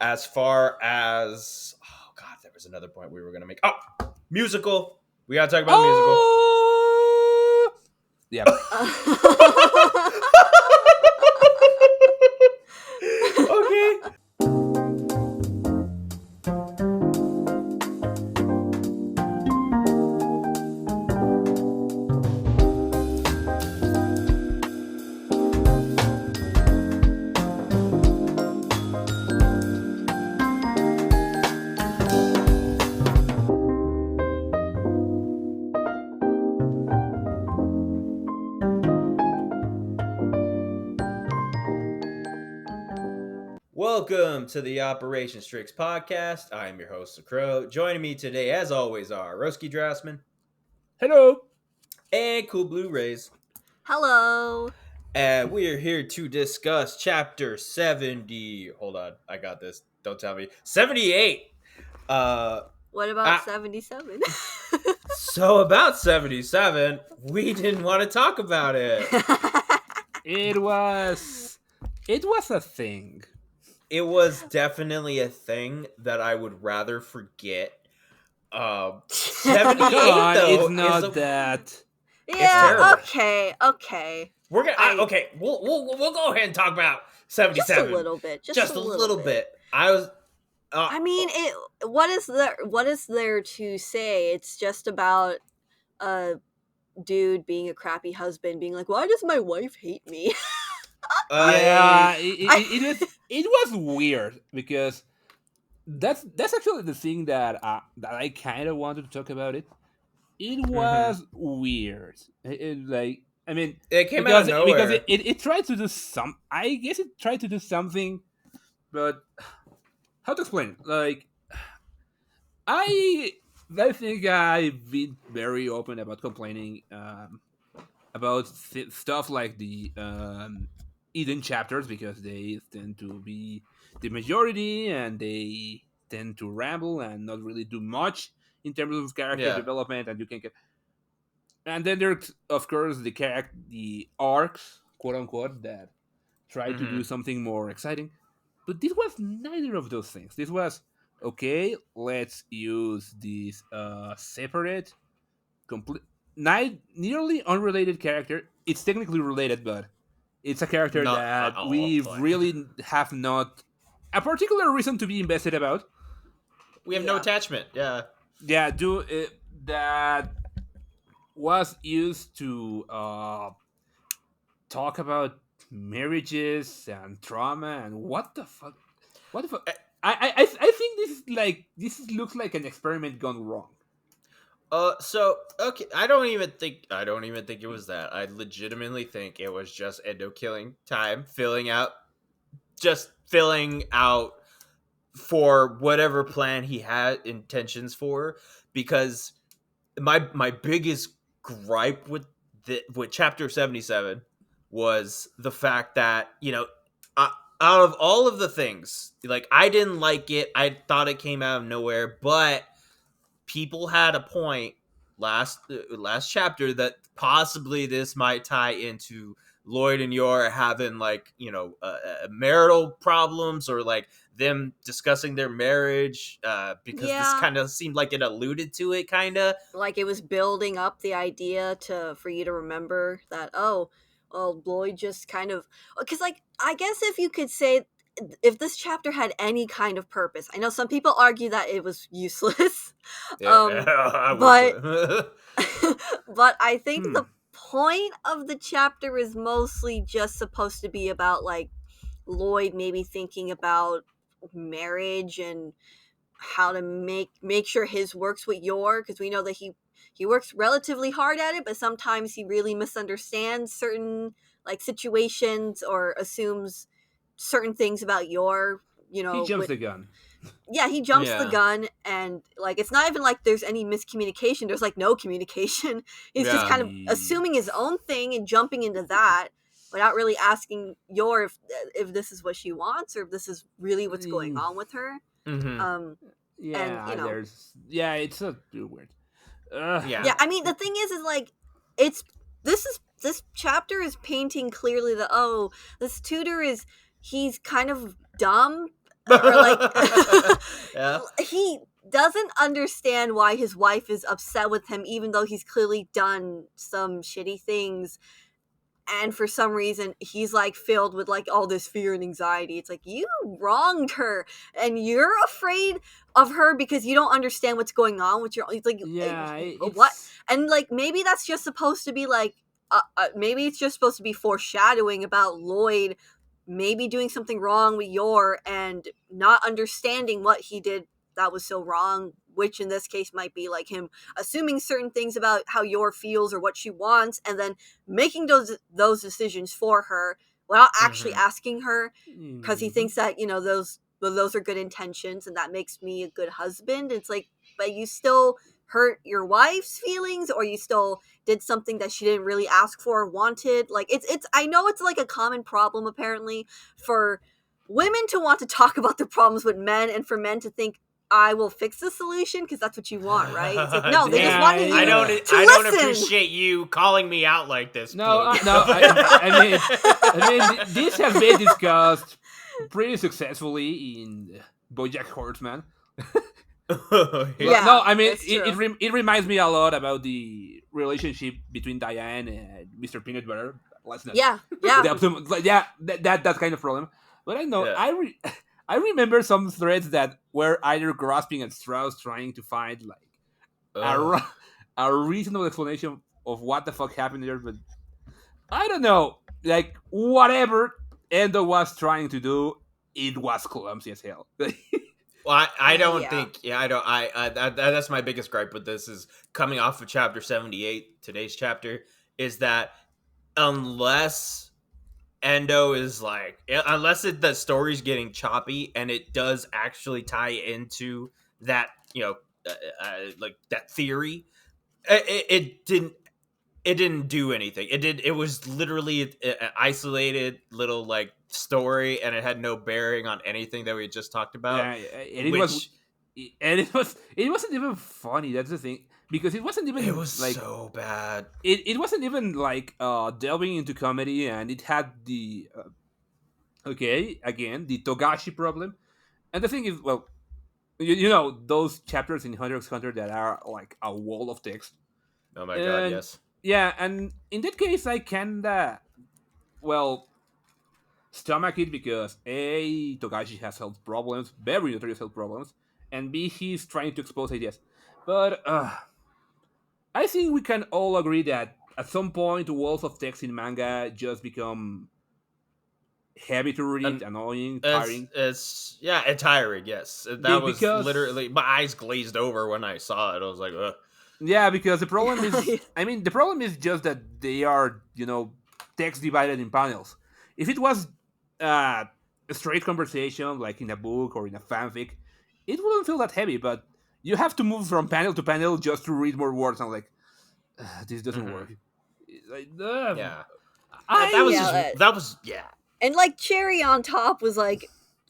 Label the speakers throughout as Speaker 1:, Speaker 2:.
Speaker 1: as far as there was another point we were gonna make. Musical. We gotta talk about the musical.
Speaker 2: Yeah.
Speaker 1: Okay. Welcome to the Operation STRIX podcast. I am your host, The Crow. Joining me today, as always, are Roski Desmond.
Speaker 2: Hello.
Speaker 1: And Cool Blue Rays.
Speaker 3: Hello.
Speaker 1: And we are here to discuss Chapter 70. Hold on, I got this. Don't tell me. 78.
Speaker 3: What about 77?
Speaker 1: So about 77, we didn't want to talk about it.
Speaker 2: It was a thing.
Speaker 1: It was definitely a thing that I would rather forget. 78 though,
Speaker 2: it's not that.
Speaker 3: Yeah. Okay.
Speaker 1: We're gonna okay. We'll go ahead and talk about 77.
Speaker 3: Just a little bit.
Speaker 1: Just a little bit. I was.
Speaker 3: I mean, what is there to say? It's just about a dude being a crappy husband, being like, "Why does my wife hate me?"
Speaker 2: It was weird because that's actually the thing that I kind of wanted to talk about. It was weird.
Speaker 1: It came out of nowhere
Speaker 2: because it tried to do some. I guess it tried to do something, but how to explain? Like, I think I've been very open about complaining about stuff like the Eden chapters because they tend to be the majority and they tend to ramble and not really do much in terms of character development, and you can get. And then there's of course the arcs, quote unquote, that try to do something more exciting. But this was neither of those things. This was okay. Let's use this separate, nearly unrelated character. It's technically related, but it's a character that we really have not a particular reason to be invested about.
Speaker 1: We have no attachment. Yeah.
Speaker 2: Yeah. That was used to talk about marriages and trauma and what the fuck. I think this looks like an experiment gone wrong.
Speaker 1: So okay, I don't even think it was that. I legitimately think it was just Endo killing time, filling out for whatever plan he had intentions for. Because my biggest gripe with chapter 77 was the fact that, out of all of the things, like, I didn't like it. I thought it came out of nowhere, but people had a point last chapter that possibly this might tie into Lloyd and Yor having, like, marital problems, or like them discussing their marriage, because this kind of seemed like it alluded to it, kind of
Speaker 3: like it was building up the idea for you to remember that. Lloyd just kind of, because, like, I guess if you could say, if this chapter had any kind of purpose, I know some people argue that it was useless. But I think the point of the chapter is mostly just supposed to be about, like, Lloyd maybe thinking about marriage and how to make sure his works with Yor, because we know that he works relatively hard at it, but sometimes he really misunderstands certain, like, situations or assumes certain things about Yor.
Speaker 2: He jumps the gun.
Speaker 3: Yeah, he jumps the gun, and, like, it's not even like there's any miscommunication. There's, like, no communication. He's just kind of assuming his own thing and jumping into that without really asking Yor if this is what she wants or if this is really what's going on with her.
Speaker 2: It's so weird.
Speaker 3: Yeah, I mean, the thing is like, this chapter is painting clearly that, this tutor he's kind of dumb, or like
Speaker 1: Yeah.
Speaker 3: he doesn't understand why his wife is upset with him, even though he's clearly done some shitty things. And for some reason, he's like filled with like all this fear and anxiety. It's like, you wronged her, and you're afraid of her because you don't understand what's going on with your. It's like,
Speaker 2: Yeah,
Speaker 3: what?
Speaker 2: it's
Speaker 3: And like maybe that's just supposed to be like, maybe it's just supposed to be foreshadowing about Lloyd maybe doing something wrong with Yor and not understanding what he did that was so wrong, which in this case might be like him assuming certain things about how Yor feels or what she wants, and then making those decisions for her without actually asking her, because he thinks that those are good intentions and that makes me a good husband. It's like, but you still hurt your wife's feelings, or you still did something that she didn't really ask for or wanted. Like it's I know it's like a common problem apparently for women to want to talk about their problems with men, and for men to think, I will fix the solution because that's what you want, right? It's like, no, they just wanted you
Speaker 1: I don't
Speaker 3: to
Speaker 1: don't
Speaker 3: listen.
Speaker 1: appreciate you calling me out like this.
Speaker 2: no,
Speaker 1: Blue.
Speaker 2: no. I mean, this has been discussed pretty successfully in BoJack Horseman.
Speaker 3: Yeah,
Speaker 2: No, I mean,
Speaker 3: that's true.
Speaker 2: it reminds me a lot about the relationship between Diane and Mr. Peanut Butter. Let's not
Speaker 3: Yeah,
Speaker 2: that kind of problem. But I know
Speaker 1: Yeah.
Speaker 2: I remember some threads that were either grasping at straws, trying to find like
Speaker 1: Ugh.
Speaker 2: a reasonable explanation of what the fuck happened there. But I don't know, like whatever Endo was trying to do, it was clumsy as hell.
Speaker 1: Well, I don't
Speaker 3: Yeah.
Speaker 1: think. Yeah, I don't. That's my biggest gripe with this is coming off of chapter 78. Today's chapter is that unless Endo is like, unless the story's getting choppy and it does actually tie into that, like that theory, it didn't. It didn't do anything. It was literally an isolated little like story, and it had no bearing on anything that we had just talked about.
Speaker 2: Yeah, and
Speaker 1: Which
Speaker 2: it wasn't even funny. That's the thing, because it wasn't
Speaker 1: it
Speaker 2: even
Speaker 1: was
Speaker 2: like
Speaker 1: so bad.
Speaker 2: it wasn't even like delving into comedy, and it had the okay, again, the Togashi problem. And the thing is, well, you know those chapters in Hunter x Hunter that are like a wall of text.
Speaker 1: Oh my god,
Speaker 2: And
Speaker 1: yes.
Speaker 2: yeah, and in that case I kinda, well, stomach it, because A, Togashi has health problems, very notorious health problems, and B, he's trying to expose ideas. But I think we can all agree that at some point walls of text in manga just become heavy to read,
Speaker 1: And
Speaker 2: annoying,
Speaker 1: it's
Speaker 2: tiring.
Speaker 1: it's yeah, it's tiring. Yes, that was
Speaker 2: Because
Speaker 1: literally my eyes glazed over when I saw it. I was like, ugh.
Speaker 2: yeah, because the problem is, I mean, the problem is just that they are, text divided in panels. If it was a straight conversation, like in a book or in a fanfic, it wouldn't feel that heavy. But you have to move from panel to panel just to read more words. I'm like, this doesn't work. Like,
Speaker 1: Yeah, that was
Speaker 2: I
Speaker 1: just
Speaker 3: Yeah,
Speaker 1: that was yeah.
Speaker 3: and like cherry on top was like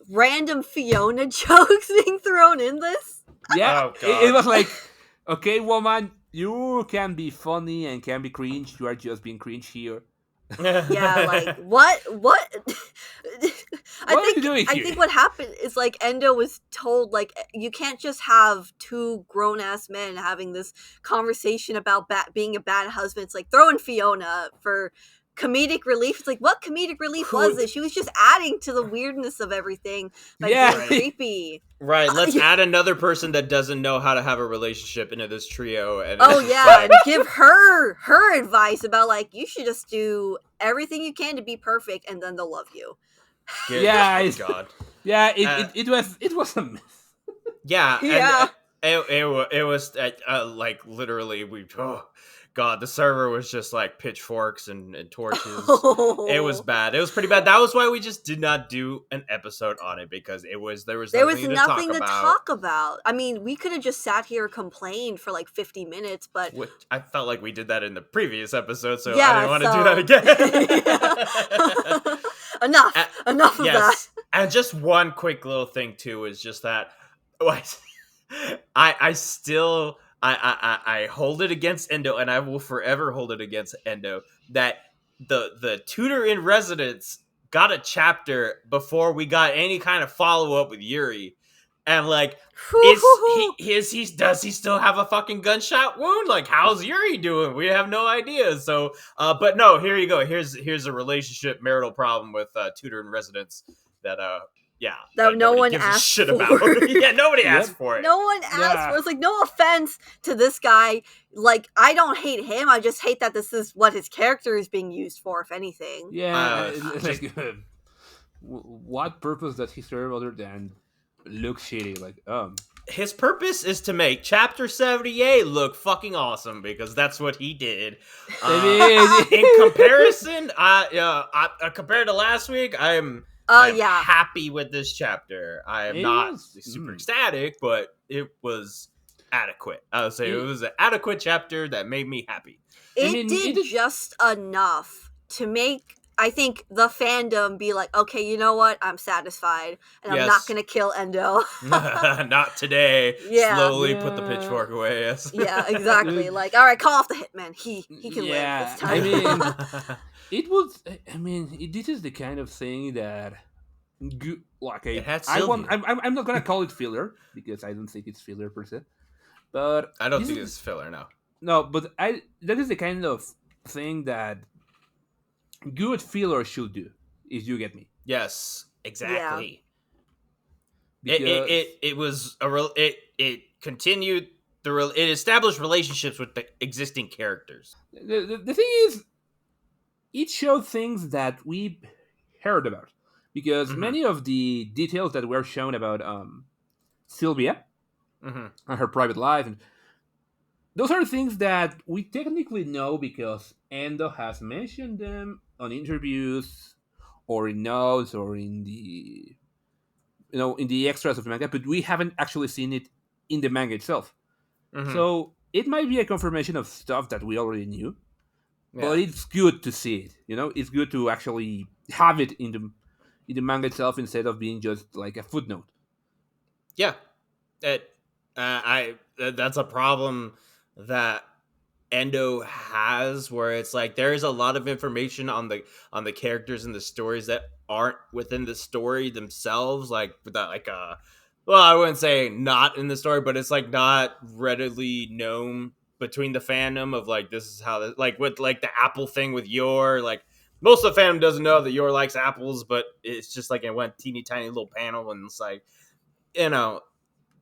Speaker 3: random Fiona jokes being thrown in this.
Speaker 2: yeah,
Speaker 1: Oh
Speaker 2: it
Speaker 1: god.
Speaker 2: was like, okay, woman, you can be funny and can be cringe. You are just being cringe here.
Speaker 3: Yeah, like what
Speaker 2: What are you doing
Speaker 3: I
Speaker 2: here?
Speaker 3: think what happened is like Endo was told like you can't just have two grown ass men having this conversation about being a bad husband. It's like throwing Fiona for comedic relief. It's like, what comedic relief was this? She was just adding to the weirdness of everything by
Speaker 2: Yeah,
Speaker 3: being creepy.
Speaker 1: Right, let's
Speaker 3: Yeah.
Speaker 1: add another person that doesn't know how to have a relationship into this trio, and
Speaker 3: Oh
Speaker 1: it's just
Speaker 3: yeah,
Speaker 1: like,
Speaker 3: and give her advice about like you should just do everything you can to be perfect, and then they'll love you.
Speaker 1: good
Speaker 2: yeah,
Speaker 1: god.
Speaker 2: yeah.
Speaker 1: Uh,
Speaker 2: It was a mess.
Speaker 1: yeah, and
Speaker 3: Yeah.
Speaker 1: it was like literally oh god, the server was just like pitchforks and torches. It was bad. It was pretty bad. That was why we just did not do an episode on it, because there was
Speaker 3: There was
Speaker 1: nothing to talk
Speaker 3: nothing to
Speaker 1: about.
Speaker 3: talk about. I mean, we could have just sat here and complained for like 50 minutes, but
Speaker 1: Which I felt like we did that in the previous episode, so I
Speaker 3: yeah,
Speaker 1: didn't want to
Speaker 3: so
Speaker 1: do that again.
Speaker 3: enough.
Speaker 1: Uh,
Speaker 3: Enough of that.
Speaker 1: yes, and just one quick little thing too is just that I still I hold it against Endo, and I will forever hold it against Endo that the tutor in residence got a chapter before we got any kind of follow up with Yuri, and like, does he still have a fucking gunshot wound? Like, how's Yuri doing? We have no idea. So, but no, here you go. Here's a relationship marital problem with tutor in residence that yeah,
Speaker 3: that no
Speaker 1: nobody
Speaker 3: one
Speaker 1: gives a
Speaker 3: asked
Speaker 1: shit
Speaker 3: for.
Speaker 1: about. Yeah, nobody asked
Speaker 2: Yep.
Speaker 1: for it.
Speaker 3: No one asked
Speaker 2: Yeah.
Speaker 3: for. It's like, no offense to this guy. Like, I don't hate him. I just hate that this is what his character is being used for, if anything.
Speaker 2: Yeah,
Speaker 1: Just-
Speaker 2: like, what purpose does he serve other than look shitty? Like,
Speaker 1: His purpose is to make Chapter 78 look fucking awesome because that's what he did. In comparison, compared to last week, I'm
Speaker 3: Yeah.
Speaker 1: happy with this chapter. I am
Speaker 2: It
Speaker 1: not
Speaker 2: was-
Speaker 1: super ecstatic, but it was adequate. I would say it was an adequate chapter that made me happy.
Speaker 3: It did just enough to make, I think, the fandom be like, okay, you know what? I'm satisfied, and I'm not
Speaker 1: Yes.
Speaker 3: going to kill Endo.
Speaker 1: Not today.
Speaker 3: Yeah.
Speaker 1: Slowly put the pitchfork away. Yes.
Speaker 3: Yeah, exactly. Like, all right, call off the hitman. He can
Speaker 2: Yeah,
Speaker 3: live. It's
Speaker 2: I
Speaker 3: time.
Speaker 2: mean, it was. I mean, this is the kind of thing that, like,
Speaker 1: It had
Speaker 2: I want.
Speaker 1: Sylvia.
Speaker 2: I'm not gonna call it filler because I don't think it's filler per se. But
Speaker 1: I don't
Speaker 2: this
Speaker 1: think
Speaker 2: is-
Speaker 1: it's filler, no.
Speaker 2: No, but that is the kind of thing that good filler should do. If you get me,
Speaker 1: Yes, exactly.
Speaker 2: because
Speaker 1: It was it continued it established relationships with the existing characters.
Speaker 2: the thing is, it showed things that we heard about because
Speaker 1: Mhm.
Speaker 2: many of the details that were shown about Sylvia
Speaker 1: Mm-hmm.
Speaker 2: and her private life, and those are things that we technically know because Endo has mentioned them on interviews or in notes or in the in the extras of the manga, but we haven't actually seen it in the manga itself.
Speaker 1: Mm-hmm.
Speaker 2: So it might be a confirmation of stuff that we already knew, but
Speaker 1: Yeah.
Speaker 2: it's good to see it. It's good to actually have it in the manga itself instead of being just like a footnote.
Speaker 1: Yeah, that's a problem that Endo has, where it's like there is a lot of information on the characters and the stories that aren't within the story themselves, like that, like well, I wouldn't say not in the story, but it's like not readily known between the fandom of like this is how this, like with like the apple thing with Yor, like most of the fandom doesn't know that Yor likes apples, but it's just like in one teeny tiny little panel, and it's like,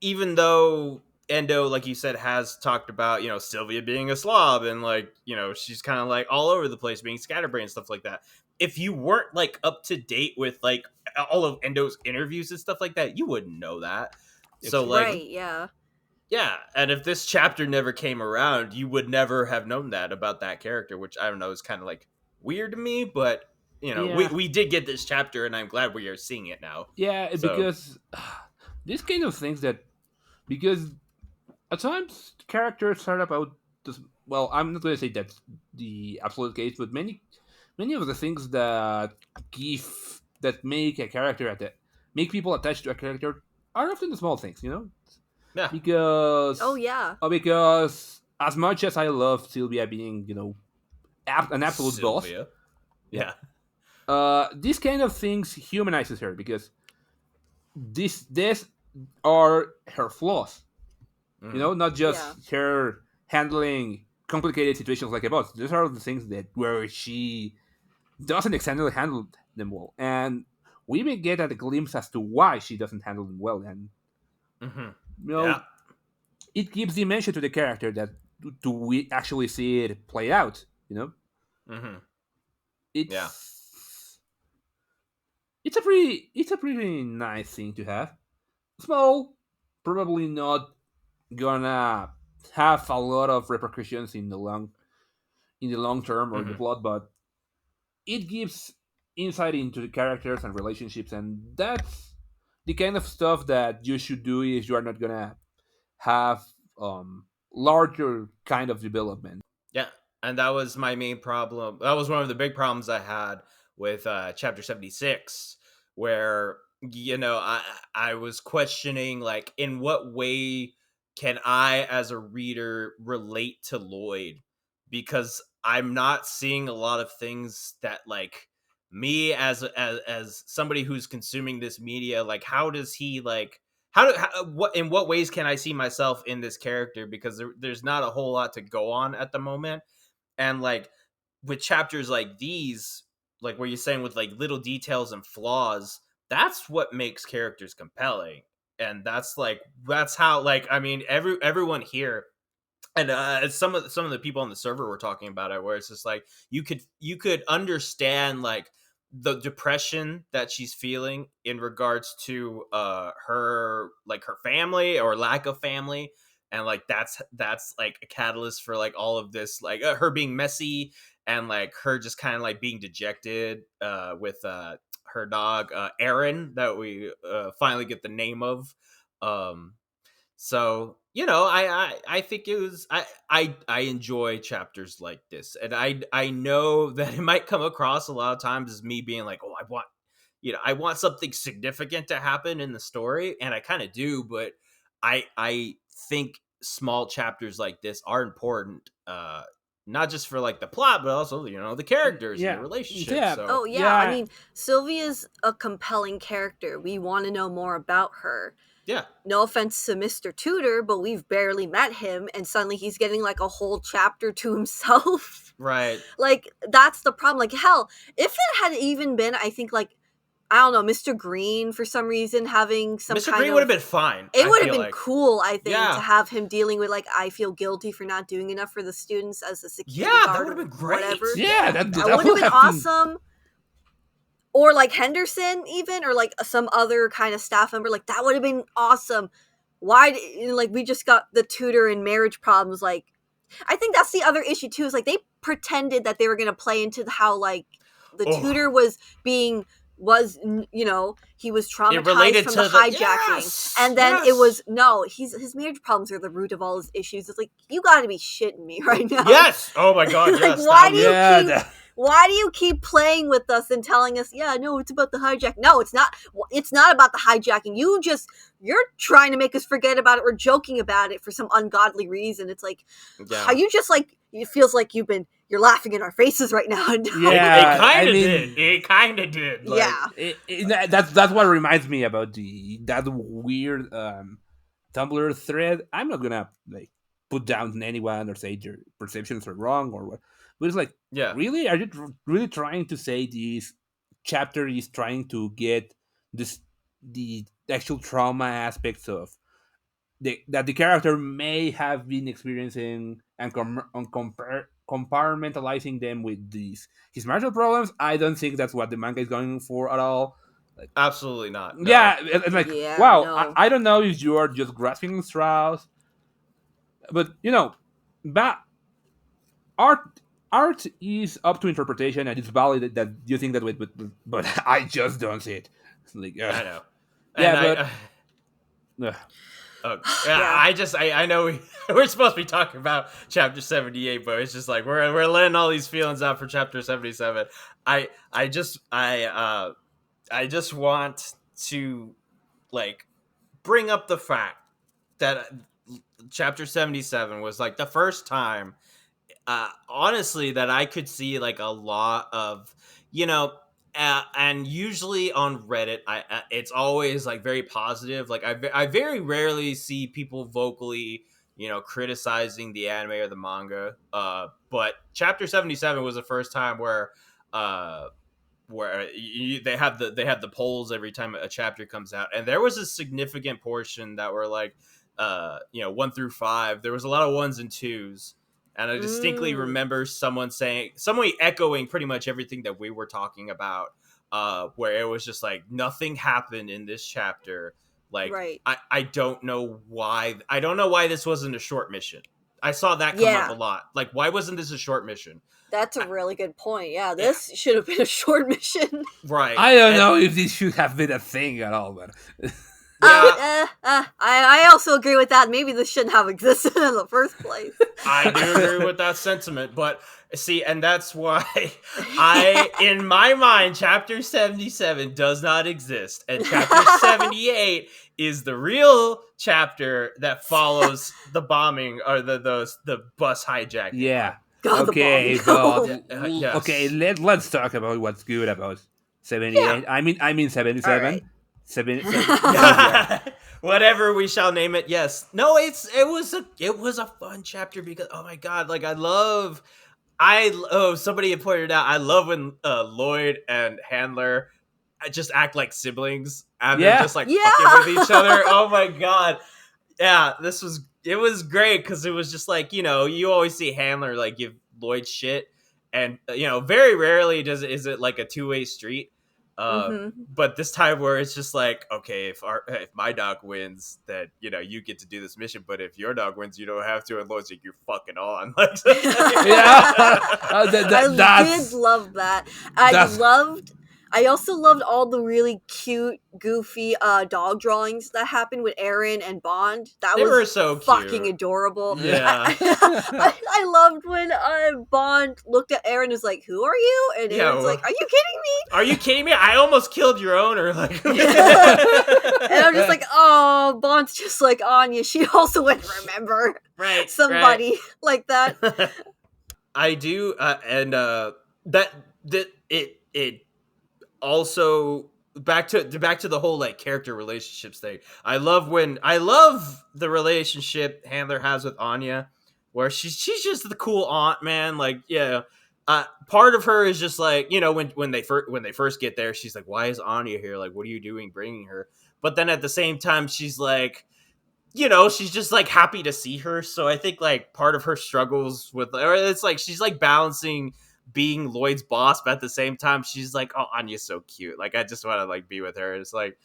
Speaker 1: even though Endo, like you said, has talked about, Sylvia being a slob and like, she's kind of like all over the place, being scatterbrained and stuff like that. If you weren't like up to date with like all of Endo's interviews and stuff like that, you wouldn't know that. So like,
Speaker 3: Right, yeah.
Speaker 1: yeah. And if this chapter never came around, you would never have known that about that character, which I don't know is kind of like weird to me, but
Speaker 2: Yeah.
Speaker 1: we did get this chapter and I'm glad we are seeing it now.
Speaker 2: Yeah,
Speaker 1: So-
Speaker 2: because these kind of things because at times characters start about this. Well, I'm not going to say that's the absolute case, but many of the things that make a character make people attached to a character are often the small things,
Speaker 1: Yeah.
Speaker 2: Because
Speaker 3: Oh, yeah.
Speaker 2: because as much as I love Sylvia being an absolute boss,
Speaker 1: Sylvia.
Speaker 2: Yeah.
Speaker 1: Yeah.
Speaker 2: these kind of things humanizes her because these are her flaws. Not just her handling complicated situations like a boss. These are the things where she doesn't exactly handle them well, and we even get a glimpse as to why she doesn't handle them well, and
Speaker 1: Yeah.
Speaker 2: it gives dimension to the character that we actually see it play out.
Speaker 1: Mm-hmm.
Speaker 2: It's a pretty nice thing to have. Small, probably not gonna have a lot of repercussions in the long term or in the plot, but it gives insight into the characters and relationships, and that's the kind of stuff that you should do if you are not gonna have larger kind of development.
Speaker 1: Yeah, and that was my main problem. That was one of the big problems I had with chapter 76, where I was questioning like in what way can I as a reader relate to Lloyd, because I'm not seeing a lot of things that like me as somebody who's consuming this media, like how does he like what in what ways can I see myself in this character, because there's not a whole lot to go on at the moment. And like with chapters like these, like where you're saying with like little details and flaws, that's what makes characters compelling. And that's how, like, I mean, everyone here, and some of the people on the server were talking about it, where it's just like you could understand like the depression that she's feeling in regards to her, like her family or lack of family, and like that's like a catalyst for like all of this, like her being messy, and like her just kind of like being dejected with her dog Aaron, that we finally get the name of. um so, I think it was I enjoy chapters like this, and I know that it might come across a lot of times as me being like, oh, I want something significant to happen in the story, and I kind of do, but I think small chapters like this are important, not just for like the plot, but also the characters and the
Speaker 2: Yeah,
Speaker 1: relationships.
Speaker 2: yeah,
Speaker 1: So
Speaker 3: Oh yeah, I
Speaker 2: yeah.
Speaker 3: mean, Sylvia's a compelling character. We want to know more about her.
Speaker 1: yeah,
Speaker 3: No offense to Mr. Tudor, but we've barely met him, and suddenly he's getting like a whole chapter to himself.
Speaker 1: right.
Speaker 3: Like, that's the problem. Like, hell, if it had even been, I think, like, I don't know, Mr. Green, for some reason, having some
Speaker 1: Mr.
Speaker 3: kind
Speaker 1: Green would have
Speaker 3: of.
Speaker 1: been fine.
Speaker 3: It
Speaker 1: I
Speaker 3: would have
Speaker 1: feel
Speaker 3: been
Speaker 1: like,
Speaker 3: cool, I think, to
Speaker 1: yeah,
Speaker 3: have him dealing with, like, I feel guilty for not doing enough for the students as a security
Speaker 1: yeah, that
Speaker 3: guard
Speaker 1: would have
Speaker 3: or
Speaker 1: been great.
Speaker 3: whatever.
Speaker 2: Yeah,
Speaker 1: Yeah.
Speaker 2: that
Speaker 3: That
Speaker 2: that
Speaker 3: would have
Speaker 2: would
Speaker 3: been
Speaker 2: have been.
Speaker 3: awesome. Or like Henderson, even, or like some other kind of staff member, like that would have been awesome. Like we just got the tutor and marriage problems. Like, I think that's the other issue too, is like they pretended that they were going to play into how like the
Speaker 1: Oh,
Speaker 3: tutor he was
Speaker 1: it
Speaker 3: traumatized
Speaker 1: related
Speaker 3: from the
Speaker 1: to the
Speaker 3: hijacking,
Speaker 1: yes,
Speaker 3: and then it
Speaker 1: yes,
Speaker 3: was no, his marriage problems are the root of all his issues. It's like, you got to be shitting me right now.
Speaker 1: yes. Oh my god,
Speaker 3: Like,
Speaker 1: yes. That was
Speaker 2: Yeah, that,
Speaker 3: why do you keep playing with us and telling us, yeah, no, it's about the hijack? No, it's not. It's not about the hijacking. You're trying to make us forget about it. We're joking about it for some ungodly reason. It's like, how
Speaker 1: yeah.
Speaker 3: you just like, it feels like you're laughing in our faces right now.
Speaker 1: It
Speaker 2: yeah. I
Speaker 1: kind of did.
Speaker 2: mean,
Speaker 1: It kind of did. Like,
Speaker 3: Yeah.
Speaker 2: that's what reminds me about that weird Tumblr thread. I'm not gonna like put down anyone or say their perceptions are wrong or what, but it's like,
Speaker 1: yeah,
Speaker 2: really, are you really trying to say this chapter is trying to get this the actual trauma aspects of that the character may have been experiencing and compartmentalizing them with these his marital problems? I don't think that's what the manga is going for at all. Like,
Speaker 1: absolutely not. No.
Speaker 2: yeah, and like,
Speaker 3: Yeah.
Speaker 2: wow,
Speaker 3: No.
Speaker 2: I don't know if you are just grasping straws, but but art is up to interpretation, and it's valid that you think that way, but I just don't see it. It's like,
Speaker 1: I know.
Speaker 2: yeah,
Speaker 1: And
Speaker 2: but uh,
Speaker 1: yeah,
Speaker 3: Yeah.
Speaker 1: I know we're supposed to be talking about chapter 78, but it's just like we're letting all these feelings out for chapter 77. I just want to like bring up the fact that chapter 77 was like the first time, honestly, that I could see like a lot of, and usually on Reddit, it's always like very positive. Like I very rarely see people vocally, criticizing the anime or the manga. But chapter 77 was the first time uh, where they have the polls every time a chapter comes out, and there was a significant portion that were like 1 through 5. There was a lot of ones and twos, and I distinctly
Speaker 3: Mm,
Speaker 1: remember someone echoing pretty much everything that we were talking about, where it was just like nothing happened in this chapter. Like,
Speaker 3: right.
Speaker 1: I don't know why this wasn't a short mission. I saw that come up a
Speaker 3: Yeah.
Speaker 1: lot. Like, why wasn't this a short mission?
Speaker 3: That's a
Speaker 1: I,
Speaker 3: really good point. Yeah.
Speaker 1: yeah,
Speaker 3: This should have been a short mission.
Speaker 1: right.
Speaker 2: I don't
Speaker 1: And
Speaker 2: know if this should have been a thing at all, but
Speaker 1: yeah,
Speaker 3: I also agree with that. Maybe this shouldn't have existed in the first place.
Speaker 1: I do agree with that sentiment, but see, and that's why in my mind, chapter 77 does not exist, and chapter 78 is the real chapter that follows the bombing or the bus hijacking.
Speaker 2: yeah.
Speaker 3: God,
Speaker 2: Okay,
Speaker 3: the bomb.
Speaker 2: but
Speaker 3: No.
Speaker 1: Yes.
Speaker 2: okay, let's talk about what's good about 78.
Speaker 1: Yeah.
Speaker 2: I mean 77.
Speaker 3: Alright.
Speaker 2: Yeah.
Speaker 1: Whatever we shall name it. Yes. No, it was a fun chapter because oh my god, like somebody had pointed out I love when Lloyd and Handler just act like siblings and they're
Speaker 2: Yeah.
Speaker 1: just like fucking with each other.
Speaker 3: Yeah.
Speaker 1: Oh my god. Yeah, it was great because it was just like, you always see Handler like give Lloyd shit and very rarely is it like a two-way street. Uh
Speaker 3: Mhm.
Speaker 1: but this time where it's just like, okay, if my dog wins, then you get to do this mission, but if your dog wins, you don't have to, and Lloyd's like, you're fucking on. Like,
Speaker 2: Yeah.
Speaker 3: I did love that.
Speaker 2: That's
Speaker 3: I also loved all the really cute, goofy dog drawings that happened with Aaron and Bond. That
Speaker 1: they
Speaker 3: was
Speaker 1: were so
Speaker 3: fucking
Speaker 1: cute.
Speaker 3: adorable.
Speaker 1: Yeah.
Speaker 3: I loved when Bond looked at Aaron and was like, "Who are you?" And
Speaker 1: Yeah,
Speaker 3: Aaron's like, "Are you kidding me?"
Speaker 1: Are you kidding me? I almost killed your owner. Like,
Speaker 3: And I'm just like, "Oh, Bond's just like Anya. She also would remember
Speaker 1: right,
Speaker 3: somebody like that."
Speaker 1: right. I do, and that it also back to the whole like character relationships thing. I love the relationship Handler has with Anya, where she's just the cool aunt, man. Like, yeah. Part of her is just like, when they first get there, she's like, why is Anya here? Like, what are you doing bringing her? But then at the same time, she's like, she's just like happy to see her. So I think like part of her struggles or it's like she's like balancing being Lloyd's boss, but at the same time, she's like, oh, Anya's so cute. Like, I just want to like be with her. It's like,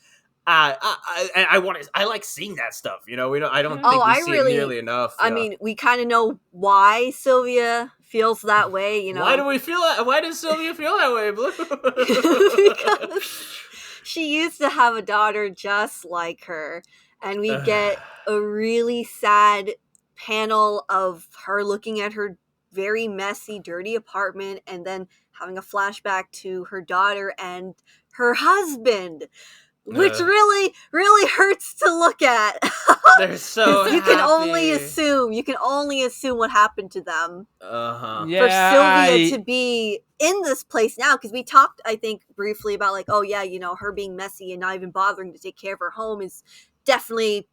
Speaker 1: I like seeing that stuff. We don't. I don't
Speaker 3: Oh,
Speaker 1: think we
Speaker 3: I
Speaker 1: see
Speaker 3: really-
Speaker 1: it nearly enough.
Speaker 3: I mean, we kind of know why Sylvia feels that way,
Speaker 1: why do we feel that? Why does Sylvia feel that way, Blue?
Speaker 3: Because she used to have a daughter just like her, and we get a really sad panel of her looking at her very messy, dirty apartment, and then having a flashback to her daughter and her husband, which really, really hurts to look at.
Speaker 1: They're so
Speaker 3: you can only
Speaker 1: happy.
Speaker 3: assume what happened to them
Speaker 1: Uh-huh.
Speaker 3: for
Speaker 2: yeah.
Speaker 3: Sylvia to be in this place now, because we talked, I think, briefly about like, oh yeah, her being messy and not even bothering to take care of her home is definitely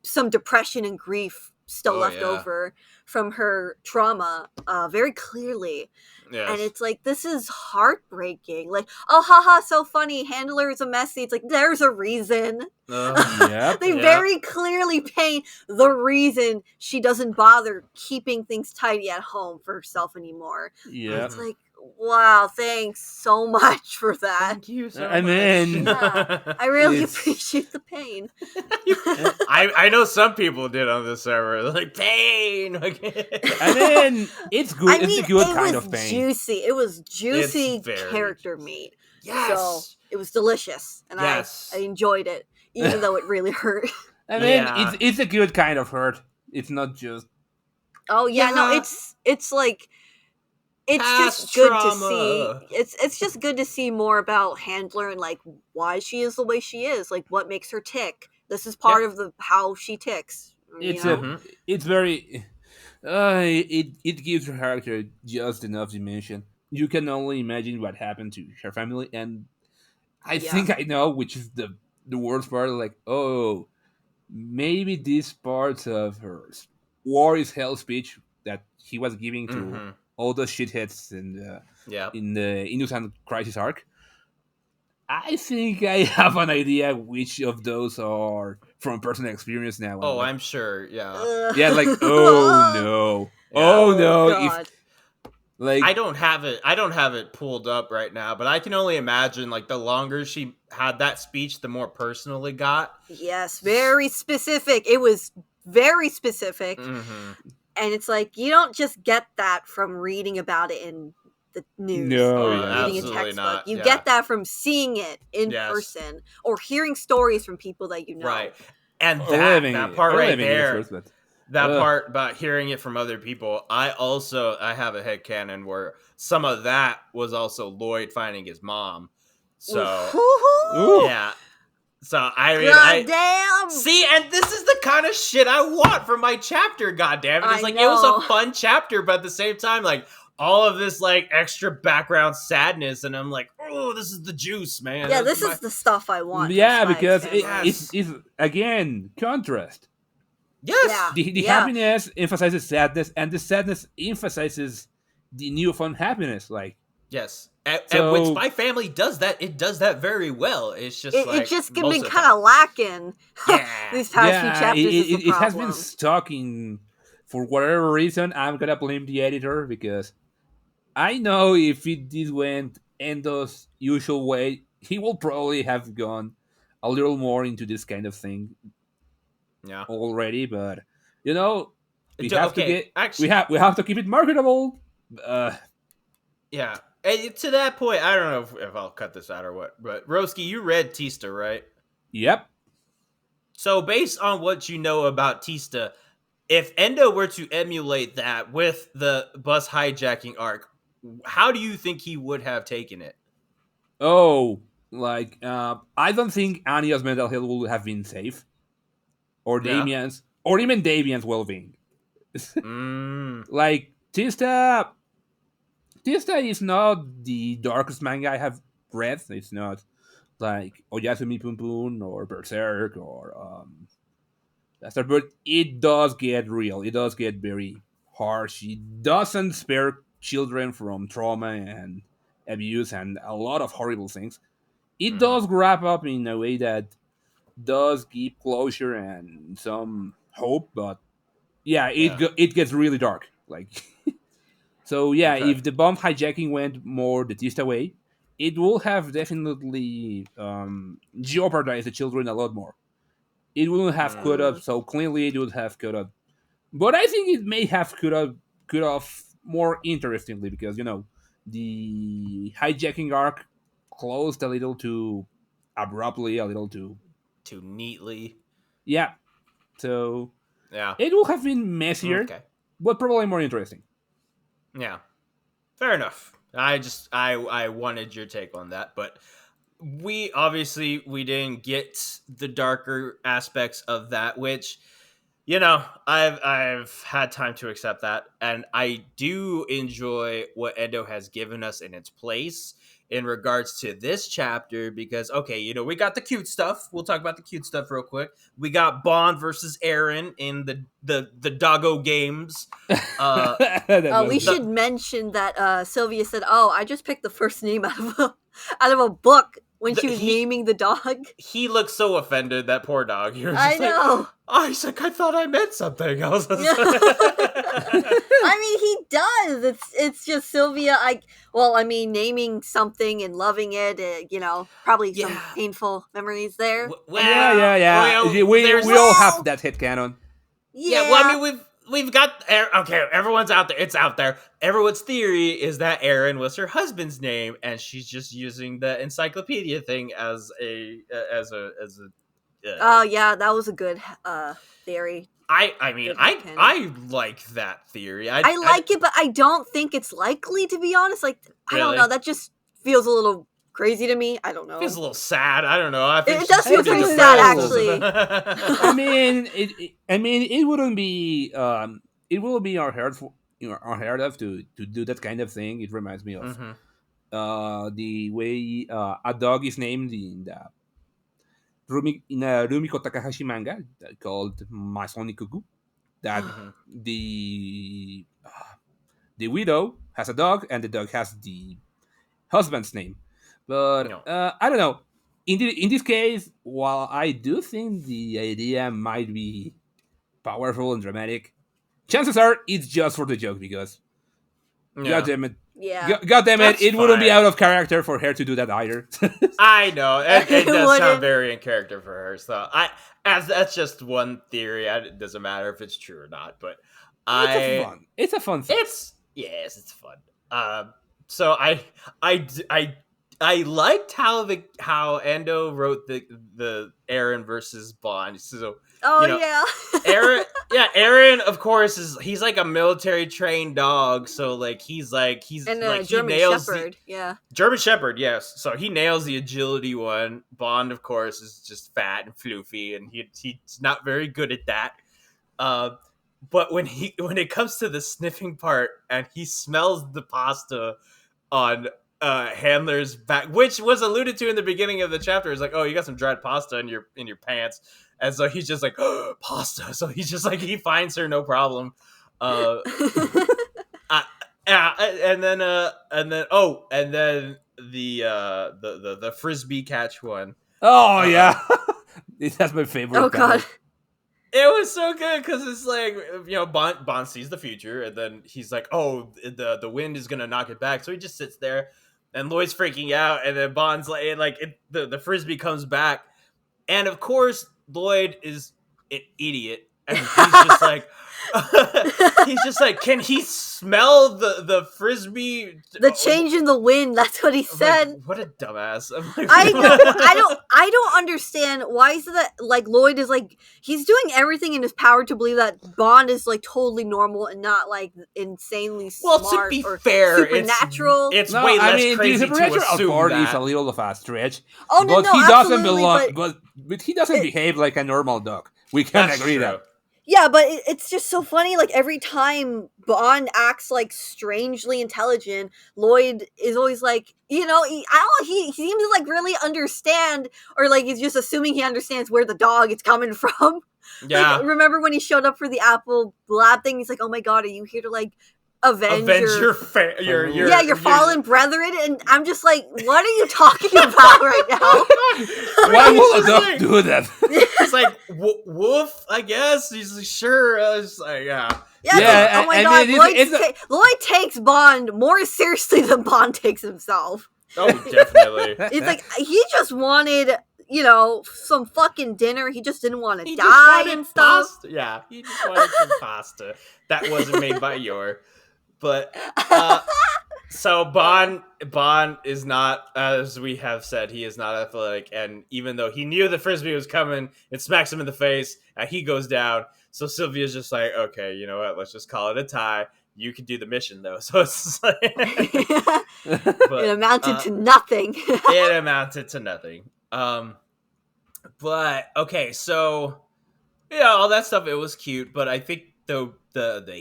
Speaker 3: some depression and grief still left over from her trauma, very clearly.
Speaker 1: Yes.
Speaker 3: And it's like, this is heartbreaking. Like, oh, haha, so funny. Handler is a messy. It's like, there's a reason.
Speaker 2: Yep.
Speaker 3: They very clearly paint the reason she doesn't bother keeping things tidy at home for herself anymore.
Speaker 2: Yeah.
Speaker 3: It's like, wow, thanks so much for that.
Speaker 1: Thank you so
Speaker 2: I
Speaker 1: much.
Speaker 2: mean-
Speaker 3: Yeah, I really
Speaker 2: It's-
Speaker 3: appreciate the pain.
Speaker 1: I know some people did on this server. Like, pain.
Speaker 2: I mean, it's good. It's a good kind of pain.
Speaker 3: Juicy. It was juicy
Speaker 1: It's very
Speaker 3: character meat.
Speaker 1: yes.
Speaker 3: So it was delicious, and
Speaker 1: Yes.
Speaker 3: I enjoyed it, even though it really hurt.
Speaker 2: I mean,
Speaker 1: Yeah.
Speaker 2: it's a good kind of hurt. It's not just
Speaker 3: Oh yeah, no,
Speaker 1: Yeah.
Speaker 3: it's like it's
Speaker 1: Past
Speaker 3: just good
Speaker 1: trauma.
Speaker 3: to see. It's just good to see more about Handler and like why she is the way she is, like what makes her tick. This is part of the how she ticks.
Speaker 2: it's
Speaker 3: you know?
Speaker 1: Mhm.
Speaker 2: it's very it gives her character just enough dimension. You can only imagine what happened to her family, and I
Speaker 3: Yeah.
Speaker 2: think I know which is the worst part. Like, oh, maybe these parts of her war is hell speech that he was giving to
Speaker 1: Mhm.
Speaker 2: all the shitheads
Speaker 1: Yeah.
Speaker 2: in the Innocent Crisis arc. I think I have an idea which of those are from personal experience now.
Speaker 1: Oh,
Speaker 2: Like,
Speaker 1: I'm sure. Yeah.
Speaker 2: yeah, like, oh no,
Speaker 1: Yeah.
Speaker 2: oh no,
Speaker 3: God.
Speaker 2: if like
Speaker 1: I don't have it pulled up right now, but I can only imagine like the longer she had that speech, the more personal it got.
Speaker 3: Yes, very specific. It was very specific.
Speaker 1: Mm-hmm.
Speaker 3: And it's like, you don't just get that from reading about it in the news
Speaker 2: No,
Speaker 3: or
Speaker 2: yeah.
Speaker 3: reading a
Speaker 1: Absolutely
Speaker 3: textbook.
Speaker 1: not,
Speaker 3: You
Speaker 1: yeah.
Speaker 3: get that from seeing it in
Speaker 1: Yes.
Speaker 3: person or hearing stories from people that you know.
Speaker 1: Right. And
Speaker 2: or
Speaker 1: that
Speaker 2: living
Speaker 1: part
Speaker 2: or
Speaker 1: right
Speaker 2: living it
Speaker 1: there,
Speaker 2: first, but
Speaker 1: that
Speaker 2: Ugh.
Speaker 1: part about hearing it from other people, I have a headcanon where some of that was also Lloyd finding his mom. So
Speaker 3: Woohoo!
Speaker 2: Ooh.
Speaker 1: yeah. So I mean,
Speaker 3: God damn!
Speaker 1: see, and this is the kind of shit I want for my chapter. God damn it! It's
Speaker 3: I
Speaker 1: like
Speaker 3: know.
Speaker 1: it was a fun chapter, but at the same time, like all of this like extra background sadness, and I'm like, oh, this is the juice, man.
Speaker 3: Yeah, this is the stuff I want.
Speaker 2: Yeah,
Speaker 3: from
Speaker 2: because
Speaker 3: Spy X Family.
Speaker 2: it's
Speaker 1: Yes.
Speaker 2: again contrast.
Speaker 1: Yes.
Speaker 3: Yeah.
Speaker 2: The happiness emphasizes sadness, and the sadness emphasizes the newfound happiness. Like,
Speaker 1: Yes. And when
Speaker 2: so
Speaker 1: Spy Family does that, it does that very well. It's just
Speaker 3: It
Speaker 1: like
Speaker 3: just
Speaker 1: most
Speaker 3: been
Speaker 1: of the
Speaker 3: kind
Speaker 1: time.
Speaker 3: of lacking.
Speaker 1: Yeah.
Speaker 3: These past few
Speaker 2: yeah,
Speaker 3: chapters is the
Speaker 2: it has been
Speaker 3: problem.
Speaker 2: stuck in. For whatever reason, I'm gonna blame the editor because I know if this went Endo's usual way, he will probably have gone a little more into this kind of thing
Speaker 1: Yeah.
Speaker 2: already. But we have to
Speaker 1: Okay.
Speaker 2: get
Speaker 1: Actually,
Speaker 2: we have to keep it marketable. Uh,
Speaker 1: yeah. And to that point, I don't know if I'll cut this out or what, but Roski, you read Tista, right?
Speaker 2: yep.
Speaker 1: So based on what you know about Tista, if Endo were to emulate that with the bus hijacking arc, how do you think he would have taken it?
Speaker 2: Oh, like I don't think Anya's mental health would have been safe, or
Speaker 1: Yeah.
Speaker 2: Damien's, or even Davian's well-being.
Speaker 1: Mm,
Speaker 2: Like Tista is not the darkest manga I have read. It's not like Oyasumi Pun Pun or Berserk or that stuff, but it does get real. It does get very harsh. It doesn't spare children from trauma and abuse and a lot of horrible things. It
Speaker 1: mhm.
Speaker 2: does wrap up in a way that does give closure and some hope, but yeah,
Speaker 1: Yeah.
Speaker 2: it gets really dark. Like, so yeah,
Speaker 1: Okay.
Speaker 2: if the bomb hijacking went more the Tista way, it will have definitely jeopardized the children a lot more. It wouldn't have cut
Speaker 1: Mm,
Speaker 2: up so cleanly. It would have cut up, but I think it may have cut off more interestingly because the hijacking arc closed a little too abruptly, a little too
Speaker 1: too neatly.
Speaker 2: yeah. So
Speaker 1: Yeah.
Speaker 2: it would have been messier,
Speaker 1: Okay.
Speaker 2: but probably more interesting.
Speaker 1: Yeah. Fair enough. I wanted your take on that, but we didn't get the darker aspects of that, which I've had time to accept that, and I do enjoy what Endo has given us in its place in regards to this chapter because okay, we got the cute stuff. We'll talk about the cute stuff real quick. We got Bond versus Aaron in the doggo games.
Speaker 3: We
Speaker 2: The-
Speaker 3: should mention that Sylvia said, "Oh, I just picked the first name out of a book when she was naming the dog."
Speaker 1: He looked so offended, that poor dog. He was
Speaker 3: I
Speaker 1: just like,
Speaker 3: know.
Speaker 1: Isaac, I thought I meant something else.
Speaker 3: I mean, he does. It's just Sylvia. Naming something and loving it. Probably some
Speaker 1: Yeah.
Speaker 3: painful memories there.
Speaker 2: yeah. We all have that headcanon.
Speaker 3: Yeah.
Speaker 1: Well, I mean, we've got okay. Everyone's out there. It's out there. Everyone's theory is that Aaron was her husband's name, and she's just using the encyclopedia thing as a.
Speaker 3: Oh yeah, that was a good theory.
Speaker 1: I mean,
Speaker 3: Good
Speaker 1: I
Speaker 3: headcanon.
Speaker 1: like that theory.
Speaker 3: I like it, but I don't think it's likely, to be honest. Like, I don't
Speaker 1: Really?
Speaker 3: know. That just feels a little crazy to me. I don't know.
Speaker 1: Feels a little sad. I don't know. I think
Speaker 3: It does
Speaker 1: she's
Speaker 3: feel
Speaker 1: pretty
Speaker 3: pretty
Speaker 1: depressed.
Speaker 3: sad,
Speaker 2: I mean, it wouldn't be it will be unheard unheard of to do that kind of thing. It reminds me of
Speaker 1: Mhm.
Speaker 2: the way a dog is named in the in a Rumiko Takahashi manga called Masoni Kuku. That
Speaker 1: Mhm.
Speaker 2: the widow has a dog, and the dog has the husband's name. But
Speaker 1: No.
Speaker 2: I don't know. In this case, while I do think the idea might be powerful and dramatic, chances are it's just for the joke because,
Speaker 1: Yeah.
Speaker 2: god damn it,
Speaker 3: Yeah.
Speaker 2: God damn it,
Speaker 1: That's
Speaker 2: it wouldn't be
Speaker 1: fine.
Speaker 2: out of character for her to do that either.
Speaker 1: I know it
Speaker 3: It
Speaker 1: does sound
Speaker 3: wouldn't.
Speaker 1: very in character for her. So that's just one theory. It doesn't matter if it's true or not. But
Speaker 2: It's a fun thing.
Speaker 1: it's fun. So I liked how Endo wrote the Aaron versus Bond. So
Speaker 3: Oh
Speaker 1: you know,
Speaker 3: yeah.
Speaker 1: Yeah, Aaron, of course, he's like a military trained dog, so like he's
Speaker 3: And
Speaker 1: like he
Speaker 3: German
Speaker 1: nails
Speaker 3: Shepherd, yeah.
Speaker 1: German Shepherd, yes. So he nails the agility one. Bond, of course, is just fat and floofy, and he's not very good at that. Uh, but when it comes to the sniffing part, and he smells the pasta on Handler's back, which was alluded to in the beginning of the chapter, is like, oh, you got some dried pasta in your pants, and so he's just like, oh, pasta. So he's just like, he finds her no problem. Uh, and then the frisbee catch one.
Speaker 2: Oh yeah, that's my favorite.
Speaker 3: Oh god.
Speaker 1: It was so good because it's like, Bond sees the future, and then he's like, oh, the wind is gonna knock it back, so he just sits there, and Lloyd's freaking out, and then Bond's the frisbee comes back, and of course Lloyd is an idiot, and he's just like, can he smell the frisbee?
Speaker 3: The change in the wind, that's what he said.
Speaker 1: Like, what a dumbass. I'm like,
Speaker 3: I don't understand why is it that like Lloyd is like, he's doing everything in his power to believe that Bond is like totally normal and not like insanely smart.
Speaker 1: Well, to be fair,
Speaker 3: supernatural.
Speaker 1: It's way less crazy
Speaker 2: the
Speaker 1: to
Speaker 2: supernatural
Speaker 1: assume
Speaker 2: part
Speaker 1: that.
Speaker 2: is a little of a stretch.
Speaker 3: Oh no,
Speaker 2: but he
Speaker 3: absolutely,
Speaker 2: doesn't belong.
Speaker 3: but
Speaker 2: He doesn't behave like a normal dog. We can
Speaker 1: That's
Speaker 2: agree
Speaker 1: true.
Speaker 2: that.
Speaker 3: yeah, but it's just so funny. Like every time Bond acts like strangely intelligent, Lloyd is always like, he seems to like really understand, or like he's just assuming he understands where the dog is coming from.
Speaker 1: Yeah.
Speaker 3: Like, remember when he showed up for the Apple Lab thing? He's like, "Oh my god, are you here to like avenge your fallen brethren?" And I'm just like, "What are you talking about right now?"
Speaker 2: Why will a dog do that?
Speaker 1: It's like woof, I guess. He's like, sure. It's like, yeah.
Speaker 3: Yeah, oh my god, Lloyd takes Bond more seriously than Bond takes himself.
Speaker 1: Oh, definitely.
Speaker 3: It's like he just wanted, some fucking dinner. He just didn't want to die and stuff.
Speaker 1: Pasta. Yeah, he just wanted some pasta that wasn't made by your. But so Bond is not, as we have said, he is not athletic, and even though he knew the frisbee was coming, it smacks him in the face, and he goes down. So Sylvia's just like, okay, you know what? Let's just call it a tie. You can do the mission though. So it's like,
Speaker 3: it amounted to nothing.
Speaker 1: It amounted to nothing. But okay, so all that stuff, it was cute, but I think the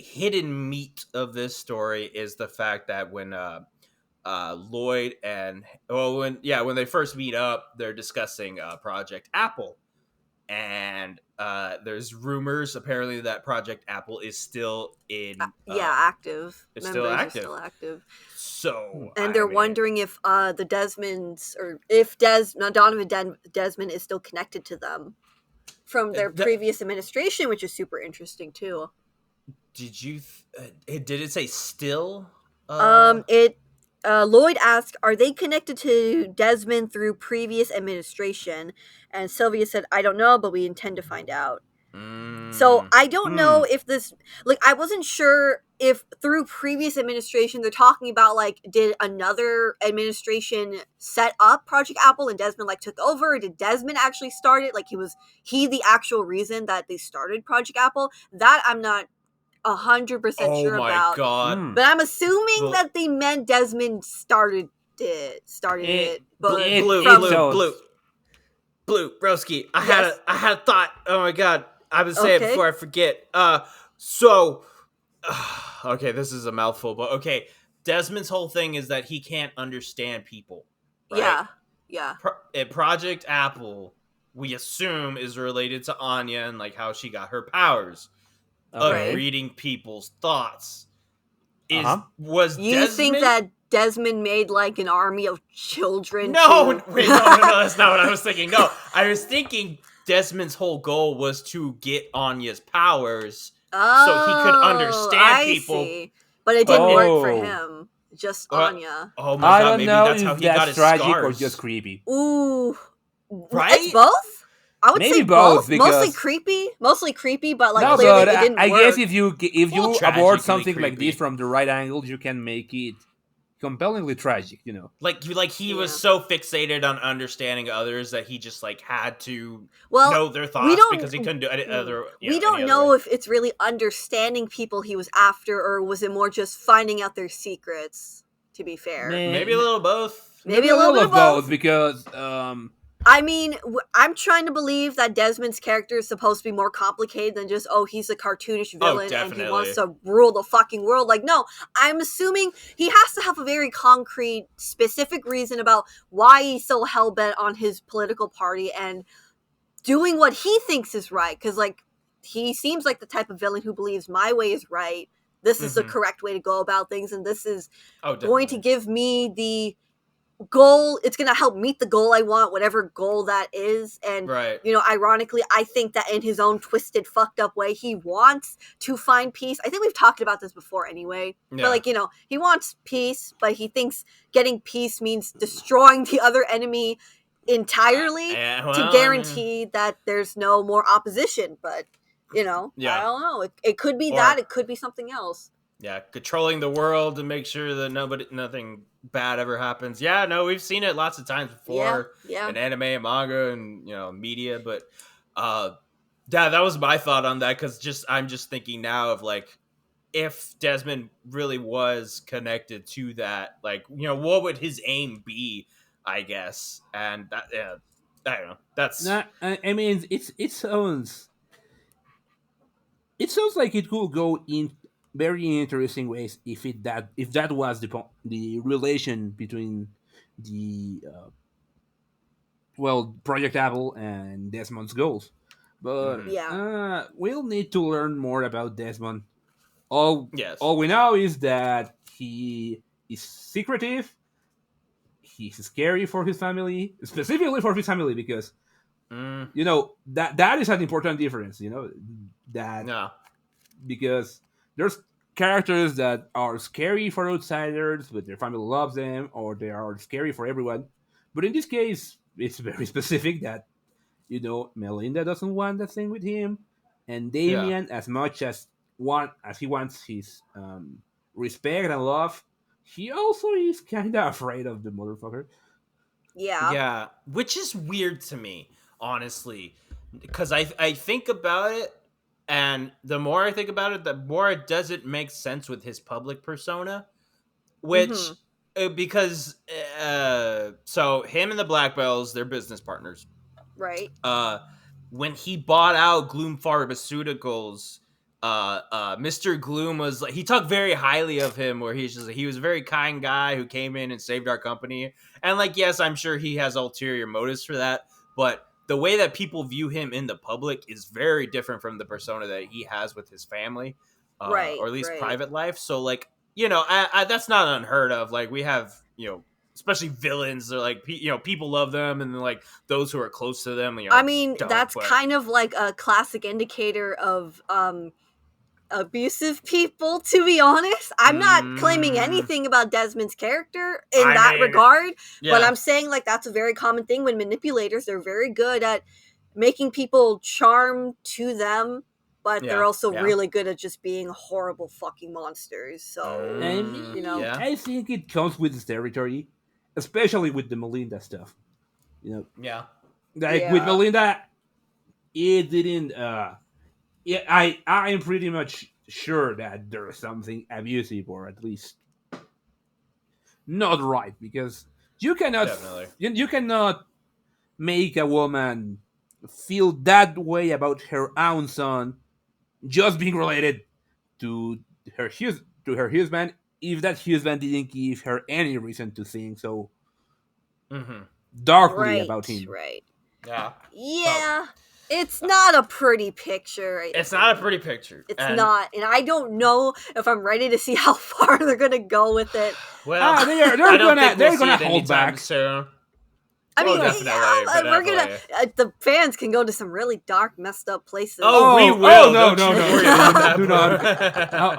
Speaker 1: hidden meat of this story is the fact that when Lloyd and when they first meet up, they're discussing Project Apple, and there's rumors apparently that Project Apple is still in
Speaker 3: active.
Speaker 1: It's
Speaker 3: Members
Speaker 1: still active. So
Speaker 3: and they're wondering if the Desmonds, or if Donovan Desmond is still connected to them from their previous administration, which is super interesting too.
Speaker 1: Did you? Did it say still?
Speaker 3: Lloyd asked, "Are they connected to Desmond through previous administration?" And Sylvia said, "I don't know, but we intend to find out." So I don't know if this, I wasn't sure if through previous administration they're talking about did another administration set up Project Apple and Desmond took over, or did Desmond actually start it? Was he the actual reason that they started Project Apple? That I'm not 100% sure about.
Speaker 1: Oh my god!
Speaker 3: But I'm assuming that they meant Desmond started it. But
Speaker 1: Blue, Roski. I had a thought. Oh my god! I would say it before I forget. Okay, this is a mouthful, but okay. Desmond's whole thing is that he can't understand people. Right?
Speaker 3: Yeah.
Speaker 1: Project Apple, we assume, is related to Anya and how she got her powers. Of reading people's thoughts. Was
Speaker 3: you
Speaker 1: Desmond...
Speaker 3: think that Desmond made an army of children?
Speaker 1: No, that's not what I was thinking. No, I was thinking Desmond's whole goal was to get Anya's powers so he could understand people.
Speaker 3: See. But it didn't work for him. Just Anya.
Speaker 1: Oh my god, maybe
Speaker 2: know
Speaker 1: that's how he got his
Speaker 2: tragic
Speaker 1: scars.
Speaker 2: Or just creepy.
Speaker 3: Ooh,
Speaker 1: right?
Speaker 3: It's both. I would
Speaker 2: Maybe
Speaker 3: say
Speaker 2: both.
Speaker 3: Mostly creepy, but
Speaker 2: no,
Speaker 3: clearly
Speaker 2: but
Speaker 3: it didn't
Speaker 2: I
Speaker 3: work.
Speaker 2: guess if you abort something
Speaker 1: creepy.
Speaker 2: like this from the right angle, you can make it compellingly tragic.
Speaker 1: Like he was
Speaker 3: Yeah.
Speaker 1: so fixated on understanding others that he just like had to
Speaker 3: Well,
Speaker 1: know their
Speaker 3: we
Speaker 1: thoughts because he
Speaker 3: don't.
Speaker 1: couldn't do any other.
Speaker 3: We
Speaker 1: Any
Speaker 3: don't
Speaker 1: other way.
Speaker 3: know if it's really understanding people he was after, or was it more just finding out their secrets. To be fair,
Speaker 1: Maybe a little both.
Speaker 3: maybe a little bit of both.
Speaker 2: because
Speaker 3: I mean, I'm trying to believe that Desmond's character is supposed to be more complicated than just, oh, he's a cartoonish villain and he wants to rule the fucking world. Like, no, I'm assuming he has to have a very concrete, specific reason about why he's so hell-bent on his political party and doing what he thinks is right. Because, like, he seems like the type of villain who believes my way is right. This is the correct way to go about things, and this is going to give me the goal. It's going to help meet the goal I want, whatever goal that is. And ironically, I think that in his own twisted, fucked up way, he wants to find peace. I think we've talked about this before anyway. But like, he wants peace, but he thinks getting peace means destroying the other enemy entirely to guarantee that there's no more opposition. But I don't know, it could be that, it could be something else.
Speaker 1: Controlling the world to make sure that nothing bad ever happens. We've seen it lots of times before in anime and manga and media. But that was my thought on that, because I'm just thinking now of like, if Desmond really was connected to that, like, what would his aim be? I guess, and that I don't know. That's
Speaker 2: I mean, it sounds like it could go in very interesting ways if that was the relation between the Project Apple and Desmond's goals. But we'll need to learn more about Desmond. All we know is that he is secretive. He's scary for his family, specifically for his family, because that is an important difference. Because there's characters that are scary for outsiders, but their family loves them, or they are scary for everyone. But in this case, it's very specific that Melinda doesn't want that thing with him, and Damien, as much as he wants his respect and love, he also is kind of afraid of the motherfucker.
Speaker 3: Yeah,
Speaker 1: which is weird to me, honestly, because I think about it, and the more I think about it, the more it doesn't make sense with his public persona, which because so him and the Black Bells, they're business partners,
Speaker 3: right?
Speaker 1: When he bought out Gloom Pharmaceuticals, Mr. Gloom was like, he talked very highly of him, where he was a very kind guy who came in and saved our company. And like, yes, I'm sure he has ulterior motives for that, but the way that people view him in the public is very different from the persona that he has with his family,
Speaker 3: right,
Speaker 1: or at least private life. So like, I that's not unheard of. Like, we have, especially villains, they're like, people love them, and then like those who are close to them,
Speaker 3: I mean, that's kind of like a classic indicator of abusive people, to be honest. I'm not claiming anything about Desmond's character in that regard, but I'm saying like that's a very common thing when manipulators, they're very good at making people charm to them, but they're also really good at just being horrible fucking monsters. So
Speaker 2: I think it comes with his territory, especially with the Melinda stuff. With Melinda, it didn't I am pretty much sure that there's something abusive, or at least not right, because you cannot make a woman feel that way about her own son just being related to her husband, if that husband didn't give her any reason to think so darkly about him.
Speaker 3: Right. Yeah. It's not a pretty picture.
Speaker 1: It's not a pretty picture.
Speaker 3: It's not, and I don't know if I'm ready to see how far they're gonna go with it.
Speaker 1: Well,
Speaker 2: they're gonna hold back.
Speaker 1: Soon.
Speaker 3: I mean, we're gonna. The fans can go to some really dark, messed up places.
Speaker 1: Oh, we will.
Speaker 2: No. Do not.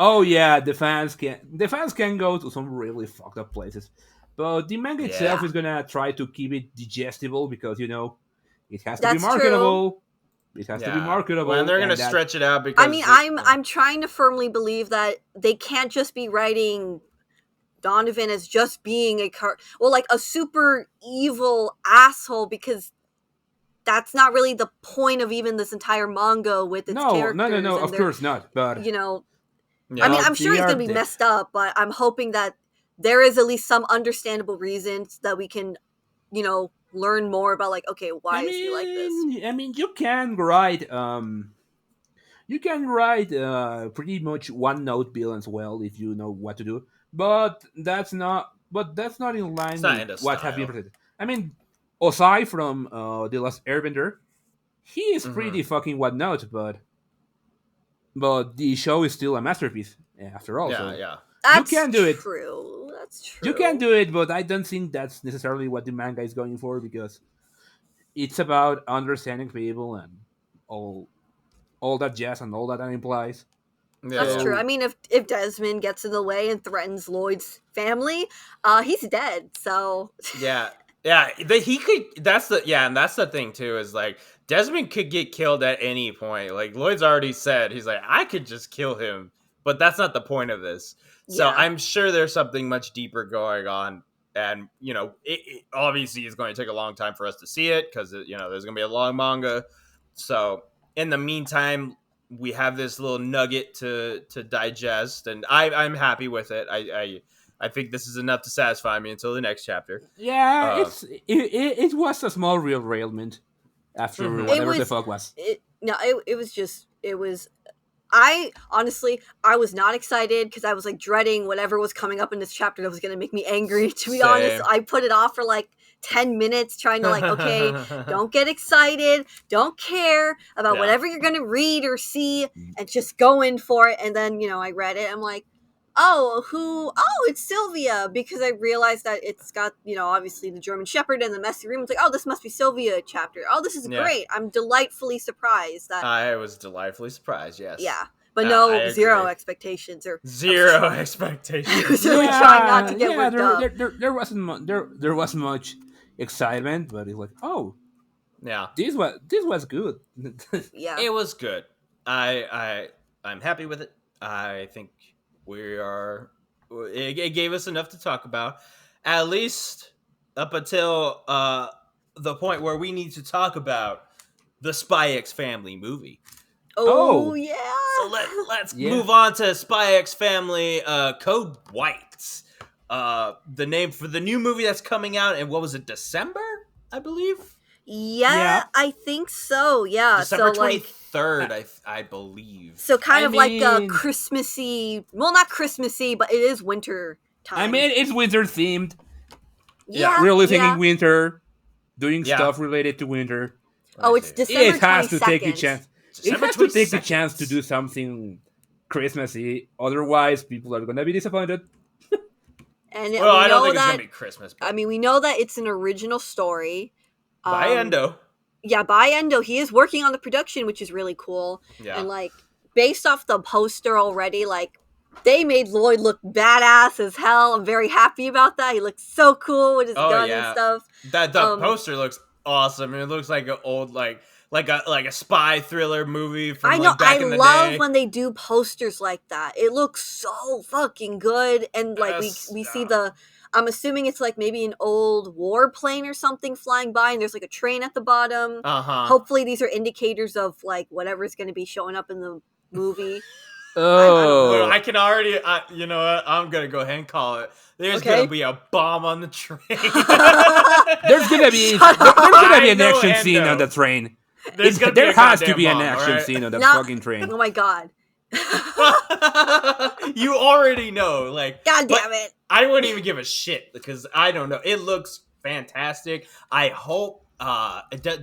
Speaker 2: Oh yeah, the fans can go to some really fucked up places, but the manga itself is gonna try to keep it digestible, because it has to be marketable.
Speaker 3: True.
Speaker 2: It has to be marketable,
Speaker 1: and they're gonna stretch it out. Because
Speaker 3: I mean, I'm trying to firmly believe that they can't just be writing Donovan as just being like a super evil asshole, because that's not really the point of even this entire manga with its characters.
Speaker 2: No.
Speaker 3: And
Speaker 2: Of course not. But
Speaker 3: you know,
Speaker 1: Yeah.
Speaker 3: I mean, I'm sure
Speaker 2: they
Speaker 3: he's
Speaker 2: are
Speaker 3: gonna be messed up, but I'm hoping that there is at least some understandable reasons that we can, learn more about. Like, okay, why is he like this?
Speaker 2: you can write pretty much one note villains well if you know what to do. But that's not in
Speaker 1: It's
Speaker 2: line
Speaker 1: not
Speaker 2: with
Speaker 1: into
Speaker 2: what have been
Speaker 1: style.
Speaker 2: presented. I mean, Osai from The Last Airbender, he is
Speaker 1: Hmm.
Speaker 2: pretty fucking one note, but the show is still a masterpiece after all.
Speaker 1: Yeah,
Speaker 2: So
Speaker 1: yeah.
Speaker 2: you
Speaker 3: That's
Speaker 2: can do it.
Speaker 3: true. That's
Speaker 2: You can
Speaker 3: true.
Speaker 2: do it, but I don't think that's necessarily what the manga is going for, because it's about understanding people and all all that jazz and all that implies.
Speaker 1: Yeah,
Speaker 3: That's
Speaker 1: yeah.
Speaker 3: true. I
Speaker 2: So
Speaker 3: mean, if Desmond gets in the way and threatens Lloyd's family, he's dead. So
Speaker 1: Yeah, yeah. He could. That's the yeah, and that's the thing too. Is like Desmond could get killed at any point. Like Lloyd's already said, he's like, I could just kill him, but that's not the point of this. So
Speaker 3: yeah,
Speaker 1: I'm sure there's something much deeper going on, and it obviously is going to take a long time for us to see it because there's going to be a long manga. So in the meantime, we have this little nugget to digest, and I'm happy with it. I think this is enough to satisfy me until the next chapter.
Speaker 2: yeah,
Speaker 1: Uh,
Speaker 2: it was a small derailment after
Speaker 1: mhm.
Speaker 3: it
Speaker 2: whatever the
Speaker 3: was.
Speaker 2: fuck was.
Speaker 3: It was just. It was. I honestly, I was not excited because I was like dreading whatever was coming up in this chapter that was going to make me angry. To be honest,
Speaker 1: Same.
Speaker 3: I put it off for like 10 minutes trying to like, okay, don't get excited, don't care about
Speaker 1: Yeah.
Speaker 3: whatever you're going to read or see, and just go in for it. And then, I read it. I'm like, oh, it's Sylvia, because I realized that it's got, obviously the German Shepherd and the messy room. It's like, oh, this must be Sylvia chapter. Oh, this is
Speaker 1: Yeah.
Speaker 3: great. I'm delightfully surprised that,
Speaker 1: I was delightfully surprised. Yes.
Speaker 3: yeah. But
Speaker 1: I
Speaker 3: no, zero
Speaker 1: agree.
Speaker 3: expectations, or
Speaker 1: Zero
Speaker 3: I was
Speaker 1: expectations.
Speaker 3: really trying not to get
Speaker 2: Yeah,
Speaker 3: worked up.
Speaker 2: there wasn't much excitement, but it's like, oh,
Speaker 1: Yeah.
Speaker 2: this was good.
Speaker 3: Yeah.
Speaker 1: It was good. I'm happy with it. I think we are. It gave us enough to talk about, at least up until the point where we need to talk about the Spy X Family movie.
Speaker 3: Oh,
Speaker 2: Oh,
Speaker 3: yeah.
Speaker 1: So let's
Speaker 2: yeah.
Speaker 1: move on to Spy X Family Code White. The name for the new movie that's coming out in, what was it, December, I believe?
Speaker 3: Yeah,
Speaker 2: Yeah.
Speaker 3: I think so. Yeah.
Speaker 1: December
Speaker 3: So like
Speaker 1: 23rd, I believe.
Speaker 3: so kind
Speaker 2: I
Speaker 3: of like a
Speaker 2: mean-
Speaker 3: Christmassy, well, not Christmassy, but it is winter time.
Speaker 2: I mean, it's winter themed.
Speaker 3: yeah,
Speaker 2: We're living
Speaker 3: yeah.
Speaker 2: in winter, doing
Speaker 1: Yeah.
Speaker 2: stuff related to winter.
Speaker 1: Let me
Speaker 3: Oh, it's
Speaker 1: see.
Speaker 3: December
Speaker 2: It has
Speaker 3: 22nd.
Speaker 2: to take the chance.
Speaker 1: December
Speaker 2: It has to take the
Speaker 1: 22nd.
Speaker 2: chance to do something Christmassy. Otherwise, people are gonna be disappointed.
Speaker 3: And
Speaker 1: Well,
Speaker 3: we
Speaker 1: I don't
Speaker 3: know
Speaker 1: think it's
Speaker 3: that
Speaker 1: gonna be Christmas. But
Speaker 3: I mean, we know that it's an original story.
Speaker 1: by Endo.
Speaker 3: Yeah, by Endo. He is working on the production, which is really cool.
Speaker 1: Yeah.
Speaker 3: And like based off the poster already, like they made Lloyd look badass as hell. I'm very happy about that. He looks so cool with his
Speaker 1: Oh,
Speaker 3: gun
Speaker 1: yeah.
Speaker 3: and stuff.
Speaker 1: The poster looks awesome. It looks like an old like a spy thriller movie from
Speaker 3: I know.
Speaker 1: like back in the
Speaker 3: love
Speaker 1: day.
Speaker 3: when they do posters like that. It looks so fucking good, and like
Speaker 1: Yes,
Speaker 3: we see
Speaker 1: yeah.
Speaker 3: the. I'm assuming it's like maybe an old warplane or something flying by, and there's like a train at the bottom.
Speaker 1: Uh-huh.
Speaker 3: Hopefully, these are indicators of like whatever's going to be showing up in the movie.
Speaker 2: Oh,
Speaker 1: I can already. You know what? I'm gonna go ahead and call it. There's
Speaker 3: Okay.
Speaker 1: gonna be a bomb on the train.
Speaker 2: there's gonna be
Speaker 3: Shut up.
Speaker 2: there's gonna be
Speaker 1: I
Speaker 2: an
Speaker 1: know
Speaker 2: action scene
Speaker 1: Endo.
Speaker 2: on the train.
Speaker 1: There's gonna be
Speaker 2: There
Speaker 1: a
Speaker 2: has to
Speaker 1: goddamn
Speaker 2: be an
Speaker 1: bomb,
Speaker 2: action
Speaker 1: alright?
Speaker 2: scene on that
Speaker 3: No.
Speaker 2: fucking train.
Speaker 3: Oh my god!
Speaker 1: You already know, like.
Speaker 3: God
Speaker 1: but
Speaker 3: damn it!
Speaker 1: I wouldn't even give a shit because I don't know. It looks fantastic. I hope.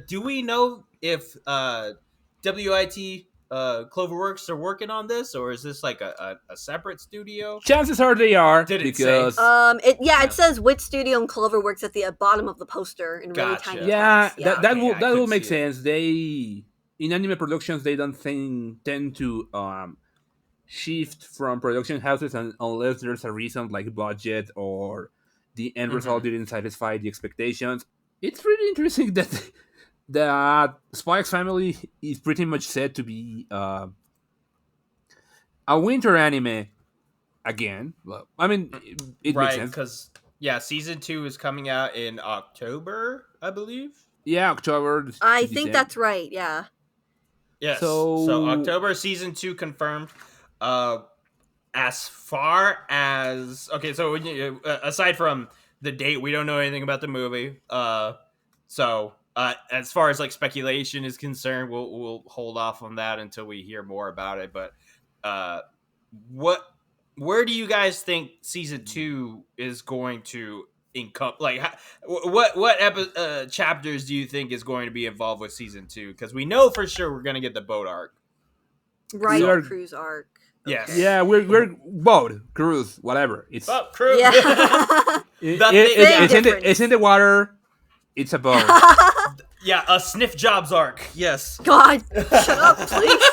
Speaker 1: Do we know if WIT Cloverworks are working on this, or is this like a separate studio?
Speaker 2: Chances are they are,
Speaker 1: Did it
Speaker 2: because
Speaker 1: Yeah.
Speaker 3: It says Wit Studio and Cloverworks at the bottom of the poster in really
Speaker 1: Gotcha.
Speaker 3: tiny
Speaker 2: yeah,
Speaker 3: text. Yeah.
Speaker 2: that
Speaker 1: Okay,
Speaker 2: will
Speaker 1: I
Speaker 2: that
Speaker 1: could
Speaker 2: will make
Speaker 1: see it.
Speaker 2: sense. They in anime productions they don't tend to shift from production houses unless there's a reason like budget or the end result didn't satisfy the expectations. It's really interesting that that Spy X Family is pretty much said to be a winter anime, again. Well, I mean, it makes
Speaker 1: Right,
Speaker 2: sense.
Speaker 1: because season 2 is coming out in October, I believe.
Speaker 2: Yeah, October
Speaker 3: I
Speaker 2: to
Speaker 3: think
Speaker 2: December.
Speaker 3: that's right. Yeah.
Speaker 1: Yes, so
Speaker 2: So
Speaker 1: October season 2 confirmed. Uh, as far as so aside from the date, we don't know anything about the movie. So as far as like speculation is concerned, we'll hold off on that until we hear more about it. But uh, what where do you guys think season 2 is going to encompass? Like, chapters do you think is going to be involved with season 2? Because we know for sure we're going to get the boat arc.
Speaker 3: Right,
Speaker 2: we
Speaker 3: the
Speaker 2: are.
Speaker 3: cruise arc.
Speaker 1: Yes.
Speaker 2: Yeah, we're boat, cruise, whatever.
Speaker 1: Oh, crew.
Speaker 3: Yeah. Same
Speaker 2: It's in the water. It's a boat.
Speaker 1: Yeah, a sniff jobs arc. Yes.
Speaker 3: God, shut up, please.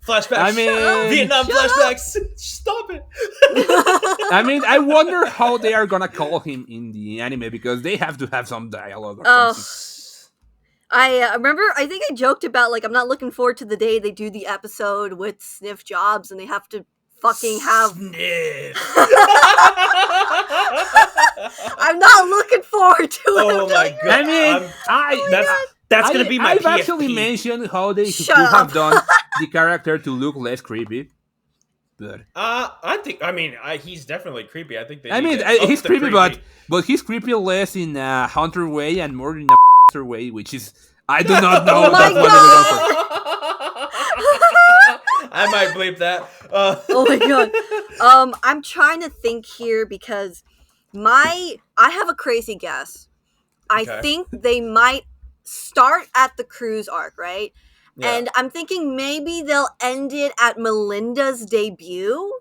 Speaker 1: Flashbacks.
Speaker 2: I mean,
Speaker 1: Vietnam
Speaker 3: shut
Speaker 1: flashbacks. Stop it.
Speaker 2: I mean, I wonder how they are gonna call him in the anime because they have to have some dialogue or
Speaker 3: Oh.
Speaker 2: something.
Speaker 3: I remember, I think I joked about, like, I'm not looking forward to the day they do the episode with Sniff Jobs and they have to fucking have...
Speaker 1: Sniff.
Speaker 3: I'm not looking forward to it.
Speaker 1: Oh my god.
Speaker 2: I mean,
Speaker 1: That's gonna be my
Speaker 2: I've
Speaker 1: PFP.
Speaker 2: actually mentioned how they could
Speaker 3: Shut up.
Speaker 2: have done the character to look less creepy. But
Speaker 1: he's definitely creepy. I think
Speaker 2: he's creepy, but he's creepy less in a Hunter way and more in a way, which is I do not know.
Speaker 3: Oh my
Speaker 1: I might bleep that.
Speaker 3: Oh my god. I'm trying to think here because I have a crazy guess. I
Speaker 1: Okay.
Speaker 3: think they might start at the cruise arc, right?
Speaker 1: Yeah.
Speaker 3: And I'm thinking maybe they'll end it at Melinda's debut,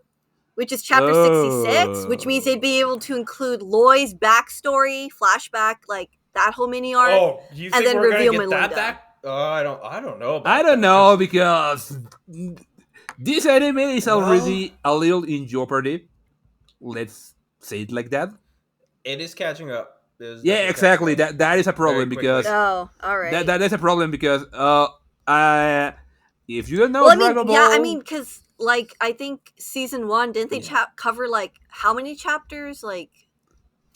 Speaker 3: which is chapter 66, which means they'd be able to include Loy's backstory, flashback, like that whole mini arc.
Speaker 1: Oh, you think
Speaker 3: and then
Speaker 1: we're
Speaker 3: reveal
Speaker 1: gonna get
Speaker 3: Melinda.
Speaker 1: that back? I don't know.
Speaker 2: I don't know because this anime is already a little in jeopardy. Let's say it like that.
Speaker 1: It is catching up.
Speaker 2: Yeah, exactly. That is a problem because
Speaker 3: Oh, all right.
Speaker 2: that is a problem because if you don't know
Speaker 3: Well,
Speaker 2: Dragon Ball,
Speaker 3: yeah, I mean, because like I think season 1 didn't they cover like how many chapters? Like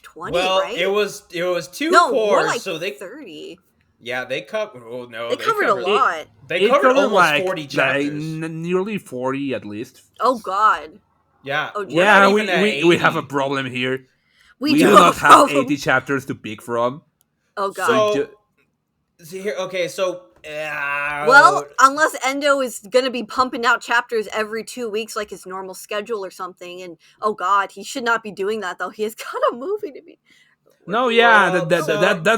Speaker 3: 20, right?
Speaker 1: it was 2
Speaker 3: no,
Speaker 1: cores,
Speaker 3: more like
Speaker 1: so they
Speaker 3: 30.
Speaker 1: yeah they covered. Oh no,
Speaker 3: They covered a lot.
Speaker 1: They covered almost
Speaker 2: like
Speaker 1: 40 chapters.
Speaker 2: nearly 40 at least.
Speaker 3: Oh God.
Speaker 1: Yeah.
Speaker 3: Oh,
Speaker 2: Yeah, we have a problem here.
Speaker 3: We
Speaker 2: do
Speaker 3: do
Speaker 2: not have
Speaker 3: problem.
Speaker 2: 80 chapters to pick from.
Speaker 3: Oh God.
Speaker 1: So
Speaker 3: well, unless Endo is going to be pumping out chapters every 2 weeks like his normal schedule or something, and oh God, he should not be doing that though. He has got a movie to be.
Speaker 2: No, yeah, that's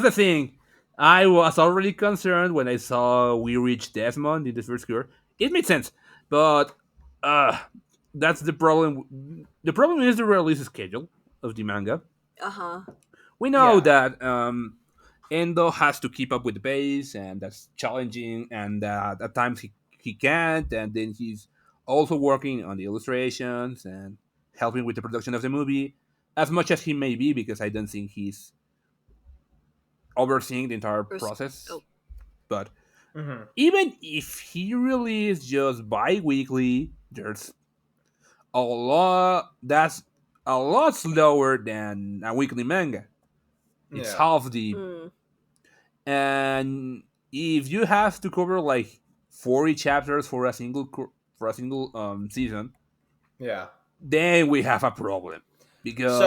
Speaker 2: the thing. I was already concerned when I saw we reached Desmond in the first cure. It made sense, but that's the problem. The problem is the release schedule of the manga. We know that Endo has to keep up with the pace, and that's challenging, and at times he can't, and then he's also working on the illustrations and helping with the production of the movie, as much as he may be, because I don't think he's overseeing the entire process. But even if he releases just bi-weekly, there's that's a lot slower than a weekly manga. It's half the and if you have to cover like 40 chapters for a single season, then we have a problem because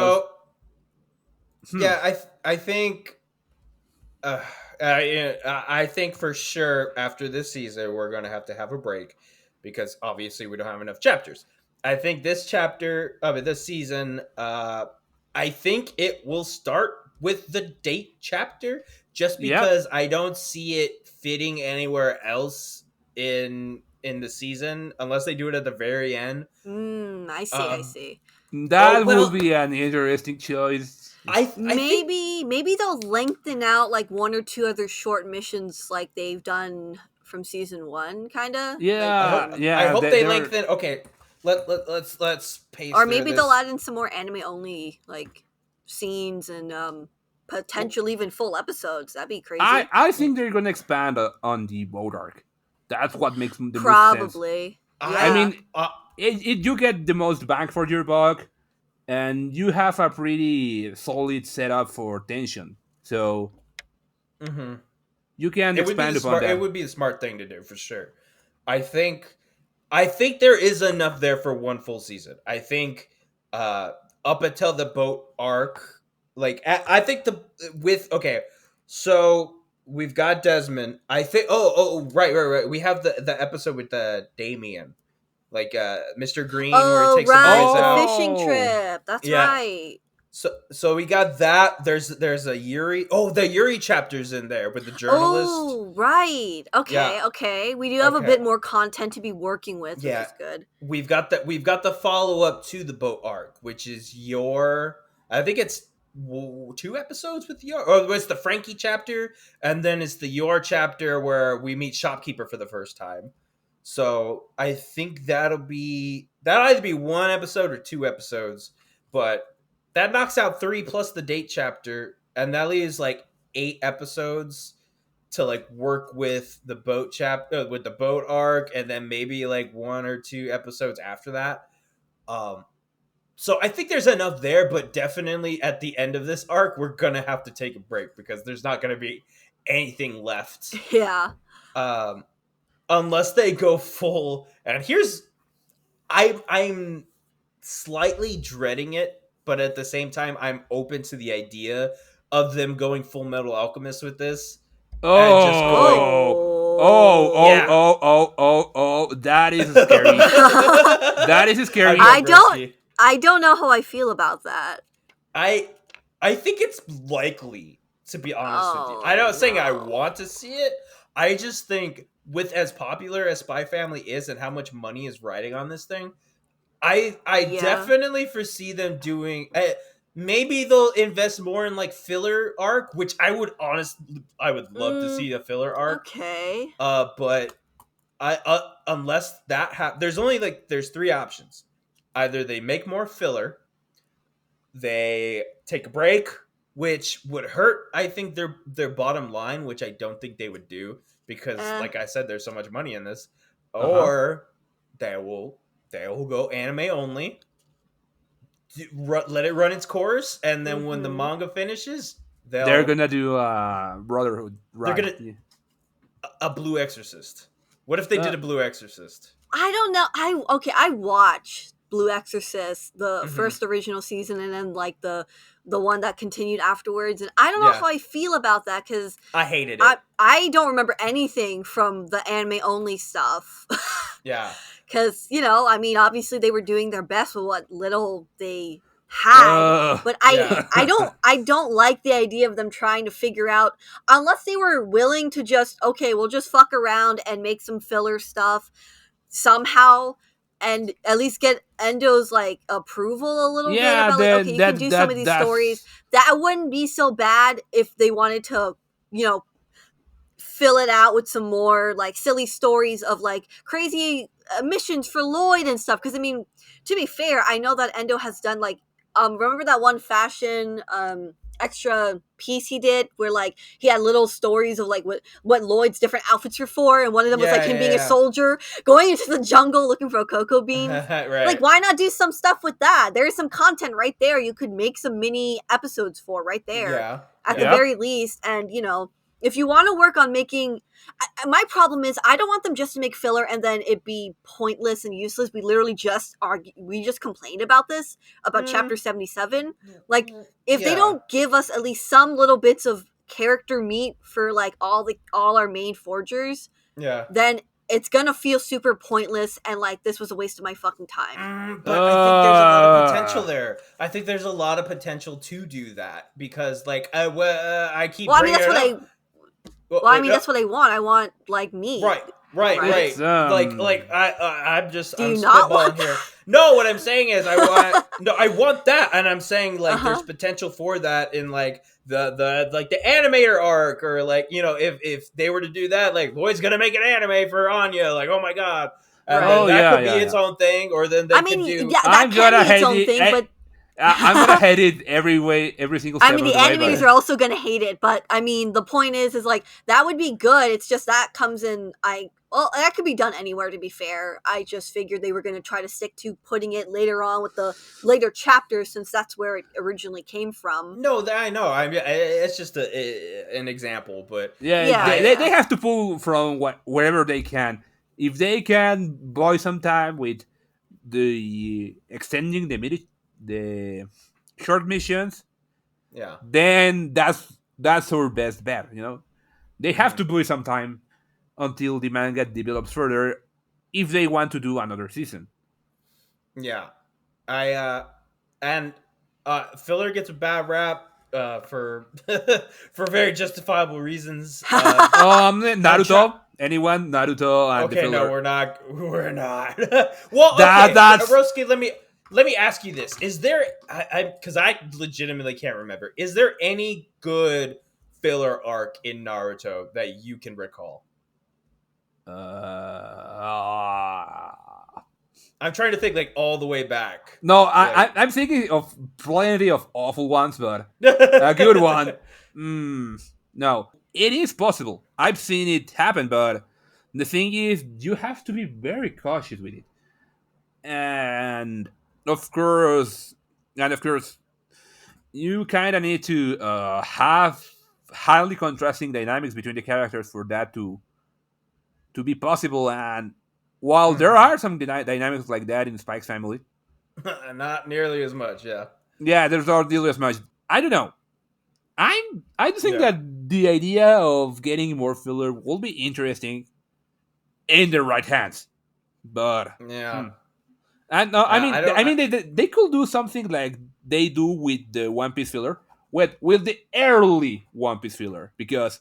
Speaker 1: I think I think for sure after this season we're going to have a break because obviously we don't have enough chapters. I think this season, I think it will start with the date chapter just because I don't see it fitting anywhere else in the season unless they do it at the very end.
Speaker 3: I see.
Speaker 2: That will be an interesting choice.
Speaker 3: Maybe they'll lengthen out like one or two other short missions like they've done from season 1, kind of.
Speaker 2: Yeah,
Speaker 1: I hope they lengthen. Okay, let's pace.
Speaker 3: Or maybe they'll add in some more anime only like scenes and potential even full episodes. That'd be crazy.
Speaker 2: I think they're gonna expand on the boat arc. That's what makes the
Speaker 3: probably.
Speaker 2: most sense.
Speaker 3: Yeah.
Speaker 2: I mean, you get the most bang for your buck, and you have a pretty solid setup for tension. So
Speaker 1: Mm-hmm.
Speaker 2: you can
Speaker 1: It would be
Speaker 2: expand
Speaker 1: the
Speaker 2: upon
Speaker 1: smart. It
Speaker 2: that.
Speaker 1: would be the smart thing to do for sure. I think. I think there is enough there for one full season. I think uh up until the boat arc, like I think the with okay, so we've got Desmond. I think right. We have the episode with the Damien, like Mr. Green, where he
Speaker 3: Oh,
Speaker 1: takes the
Speaker 3: right,
Speaker 1: boys
Speaker 3: the
Speaker 1: out.
Speaker 3: fishing
Speaker 2: Oh,
Speaker 3: trip. That's
Speaker 1: Yeah.
Speaker 3: right.
Speaker 1: So we got that. There's a Yuri. Oh, the Yuri chapter's in there with the journalist.
Speaker 3: Oh, right.
Speaker 1: Yeah.
Speaker 3: Okay, okay. We do have a
Speaker 1: Okay.
Speaker 3: bit more content to be working with, which
Speaker 1: Yeah.
Speaker 3: is good.
Speaker 1: We've got the follow up to the boat arc, which is your I think it's 2 episodes with your or it's the Frankie chapter, and then it's the your chapter where we meet Shopkeeper for the first time. So I think that'll either be 1 episode or 2 episodes, but that knocks out 3 plus the date chapter, and that leaves like 8 episodes to like work with the boat chapter with the boat arc, and then maybe like 1 or 2 episodes after that. So I think there's enough there, but definitely at the end of this arc we're gonna have to take a break because there's not gonna be anything left,
Speaker 3: Yeah.
Speaker 1: um unless they go full. And here's I'm slightly dreading it, but at the same time I'm open to the idea of them going Full Metal Alchemist with this and just going
Speaker 2: oh,
Speaker 1: yeah.
Speaker 2: that is scary. That is
Speaker 1: How
Speaker 2: scary.
Speaker 1: do you
Speaker 3: I
Speaker 1: know,
Speaker 3: don't
Speaker 1: Roski?
Speaker 3: I don't know how I feel about that.
Speaker 1: I I think it's likely, to be honest with you.
Speaker 3: Oh,
Speaker 1: I'm not saying I
Speaker 3: no.
Speaker 1: want to see it. I just think with as popular as Spy Family is and how much money is riding on this thing, I
Speaker 3: Yeah.
Speaker 1: definitely foresee them doing. Maybe they'll invest more in like filler arc, which I would love to see a filler arc.
Speaker 3: Okay.
Speaker 1: But I unless that there's 3 options. Either they make more filler, they take a break, which would hurt, I think, their bottom line, which I don't think they would do because, like I said, there's so much money in this.
Speaker 2: Uh-huh.
Speaker 1: Or they will go anime only, let it run its course, and then when the manga finishes,
Speaker 2: They're gonna do Brotherhood,
Speaker 1: they're
Speaker 2: right?
Speaker 1: gonna
Speaker 2: Yeah.
Speaker 1: a Blue Exorcist. What if they did a Blue Exorcist?
Speaker 3: I don't know. I watched Blue Exorcist, the
Speaker 1: Mhm.
Speaker 3: first original season, and then like the one that continued afterwards, and I don't know
Speaker 1: Yeah.
Speaker 3: how I feel about that because
Speaker 1: I hated it.
Speaker 3: I don't remember anything from the anime only stuff.
Speaker 1: Yeah.
Speaker 3: Because I mean, obviously they were doing their best with what little they had, but
Speaker 1: Yeah.
Speaker 3: I don't like the idea of them trying to figure out, unless they were willing to just, okay, we'll just fuck around and make some filler stuff somehow and at least get Endo's like approval a little bit
Speaker 2: Yeah,
Speaker 3: about like, okay,
Speaker 2: then
Speaker 3: you can do some of these stories. That wouldn't be so bad if they wanted to, fill it out with some more like silly stories of like crazy missions for Lloyd and stuff. Because I mean, to be fair, I know that Endo has done like remember that one fashion extra piece he did where like he had little stories of like what Lloyd's different outfits were for, and one of them was like him being a soldier going into the jungle looking for cocoa beans.
Speaker 1: Right.
Speaker 3: Like, why not do some stuff with that? There's some content right there you could make some mini episodes for right there.
Speaker 1: Yeah.
Speaker 3: At the very least. And if you want to work on making, my problem is I don't want them just to make filler and then it be pointless and useless. We literally just complained about this about chapter 77. Like, if they don't give us at least some little bits of character meat for like all our main forgers, then it's gonna feel super pointless and like this was a waste of my fucking time.
Speaker 1: But I think there's a lot of potential there. I think there's a lot of potential to do that because, like, I keep.
Speaker 3: Well, I mean, that's what I want. I want like me.
Speaker 1: Right. Like I'm just.
Speaker 3: Do
Speaker 1: I'm
Speaker 3: you not
Speaker 1: spitballing
Speaker 3: want
Speaker 1: here. No, what I'm saying is I want that, and I'm saying like there's potential for that in like the like the animator arc, or like if they were to do that, like Lloyd's gonna make an anime for Anya, like oh my god, and then that could be its own thing, or then they could do.
Speaker 3: Yeah, that can be its own thing, but.
Speaker 2: I'm gonna hate it every single step.
Speaker 3: I mean, the animators are also gonna hate it, but I mean, the point is like that would be good. It's just that comes in. I Well, that could be done anywhere, to be fair. I just figured they were going to try to stick to putting it later on with the later chapters, since that's where it originally came from.
Speaker 1: No, I know. I mean, it's just an example, but
Speaker 2: Yeah,
Speaker 3: Yeah,
Speaker 2: they have to pull from wherever they can. If they can buy some time with the extending the short missions,
Speaker 1: yeah.
Speaker 2: then that's our best bet. They have to buy some time until the manga develops further if they want to do another season.
Speaker 1: Yeah, I and filler gets a bad rap for for very justifiable reasons.
Speaker 2: Naruto. Anyone? Naruto and the
Speaker 1: Okay, no,
Speaker 2: filler.
Speaker 1: we're not. We're not. Well, okay,
Speaker 2: That's
Speaker 1: Roski. Let me ask you this: Is there? Because I legitimately can't remember. Is there any good filler arc in Naruto that you can recall? I'm trying to think like all the way back.
Speaker 2: No,
Speaker 1: Like...
Speaker 2: I'm thinking of plenty of awful ones, but a good one. No, it is possible. I've seen it happen, but the thing is, you have to be very cautious with it. And of course, you kind of need to have highly contrasting dynamics between the characters for that to be possible. And while there are some dynamics like that in Spike's family,
Speaker 1: not nearly as much. Yeah.
Speaker 2: yeah, there's not nearly as much. I don't know. I just think that the idea of getting more filler will be interesting in the right hands. But
Speaker 1: yeah,
Speaker 2: and no, I mean they could do something like they do with the One Piece filler, with the early One Piece filler, because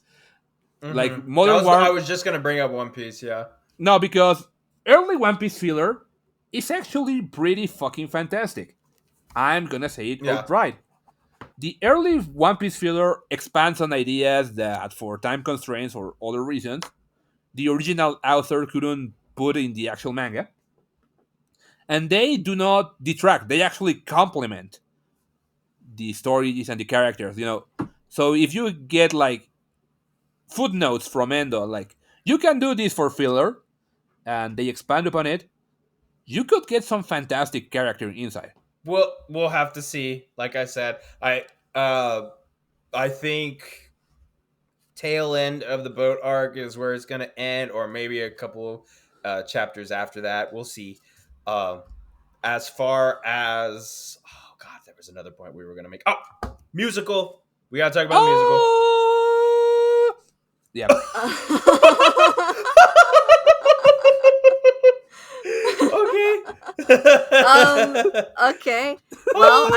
Speaker 2: like Modern War.
Speaker 1: I was just gonna bring up One Piece. Yeah.
Speaker 2: No, because early One Piece filler is actually pretty fucking fantastic. I'm gonna say it outright. The early One Piece filler expands on ideas that, for time constraints or other reasons, the original author couldn't put in the actual manga. And they do not detract, they actually complement the stories and the characters, So if you get like footnotes from Endo, like, you can do this for filler, and they expand upon it, you could get some fantastic character inside.
Speaker 1: We'll have to see. Like I said, I think tail end of the boat arc is where it's going to end, or maybe a couple chapters after that. We'll see. As far as there was another point we were going to make. Musical. We got to talk about the musical.
Speaker 2: Yeah.
Speaker 3: Okay. Well,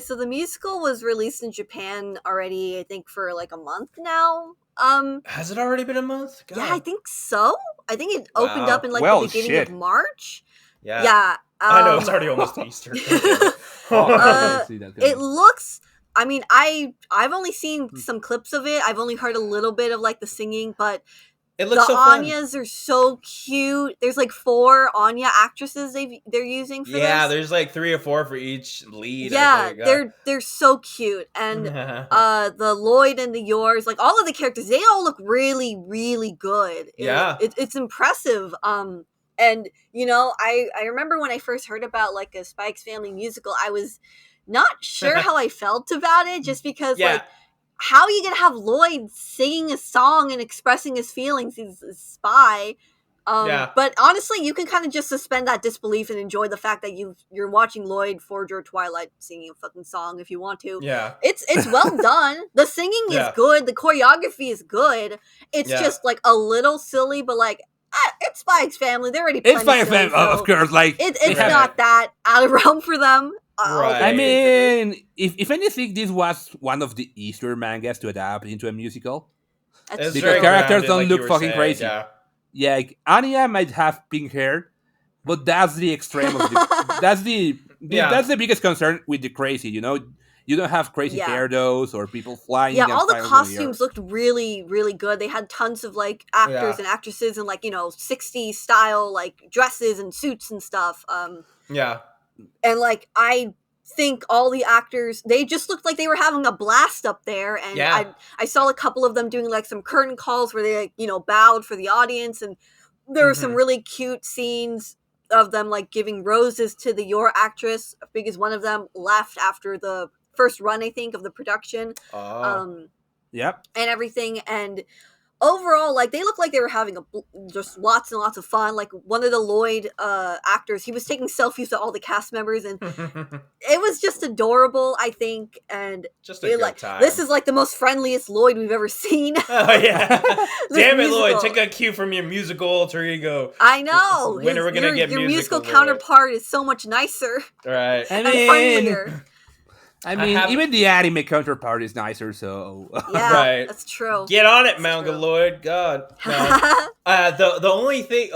Speaker 3: so the musical was released in Japan already, I think, for like a month now.
Speaker 1: Has it already been a month? God.
Speaker 3: Yeah, I think so. I think it opened up in like the beginning of March.
Speaker 1: Yeah. I know it's already almost Easter.
Speaker 3: It looks. I mean, I've only seen some clips of it. I've only heard a little bit of like the singing, but
Speaker 1: it looks
Speaker 3: the
Speaker 1: so
Speaker 3: Anyas
Speaker 1: fun.
Speaker 3: Are so cute. There's like 4 Anya actresses they're using for this.
Speaker 1: Yeah, there's like 3 or 4 for each lead.
Speaker 3: Yeah, they're so cute, and the Lloyd and the Yours, like all of the characters, they all look really, really good.
Speaker 1: Yeah,
Speaker 3: it's impressive. And I remember when I first heard about like a Spike's Family musical, I was not sure how I felt about it, just because like, how are you gonna have Lloyd singing a song and expressing his feelings? He's a spy. But honestly, you can kind of just suspend that disbelief and enjoy the fact that you're watching Lloyd forge your Twilight singing a fucking song if you want to.
Speaker 1: Yeah,
Speaker 3: it's well done. The singing is good. The choreography is good. It's just like a little silly, but like, it's Spike's Family. They're already
Speaker 2: it's Spike's Family, of course. Like,
Speaker 3: it's not that out of realm for them.
Speaker 1: Right.
Speaker 2: I mean, if anything, this was one of the easier mangas to adapt into a musical.
Speaker 3: Because
Speaker 2: characters don't look fucking crazy.
Speaker 1: Yeah,
Speaker 2: like, Anya might have pink hair, but that's the extreme of the. that's the biggest concern with the crazy. You don't have crazy hairdos or people flying.
Speaker 3: Yeah, all the costumes looked really, really good. They had tons of like actors and actresses in like 60s style like dresses and suits and stuff.
Speaker 1: Yeah.
Speaker 3: And like I think all the actors, they just looked like they were having a blast up there. And I saw a couple of them doing like some curtain calls where they, like, you know, bowed for the audience, and there were some really cute scenes of them like giving roses to the Your actress, because one of them left after the first run, I think, of the production.
Speaker 2: Yep.
Speaker 3: And everything. And overall, like, they looked like they were having just lots and lots of fun. Like, one of the Lloyd actors, he was taking selfies with all the cast members, and it was just adorable, I think. And
Speaker 1: just a good time.
Speaker 3: This is like the most friendliest Lloyd we've ever seen.
Speaker 1: Oh yeah. Damn it, Lloyd, take a cue from your musical alter ego.
Speaker 3: I know.
Speaker 1: When are we gonna get
Speaker 3: your musical
Speaker 1: Lloyd?
Speaker 3: Counterpart is so much nicer.
Speaker 1: Right.
Speaker 3: And friendlier.
Speaker 2: I mean, even the anime counterpart is nicer, so...
Speaker 3: Yeah,
Speaker 1: right.
Speaker 3: That's true.
Speaker 1: Get on it, Manga Lloyd. God. No. The only thing...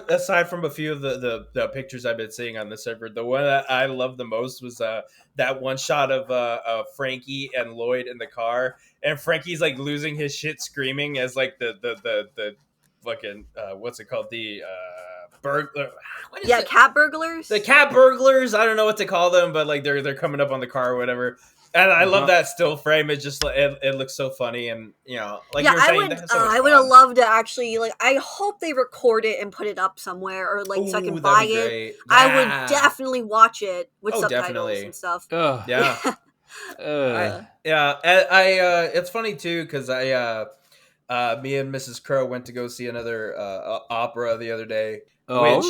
Speaker 1: aside from a few of the pictures I've been seeing on the server, the one that I loved the most was that one shot of Frankie and Lloyd in the car. And Frankie's, like, losing his shit screaming as, like, the fucking... what's it called? The... burglar.
Speaker 3: Cat burglars.
Speaker 1: The cat burglars. I don't know what to call them, but like they're coming up on the car or whatever. And I love that still frame. It just it looks so funny, and you know, like you were saying,
Speaker 3: I would have loved to actually, like, I hope they record it and put it up somewhere, or like so I can buy it. Yeah. I would definitely watch it with subtitles and stuff.
Speaker 1: Yeah. It's funny too because me and Mrs. Crow went to go see another opera the other day. Which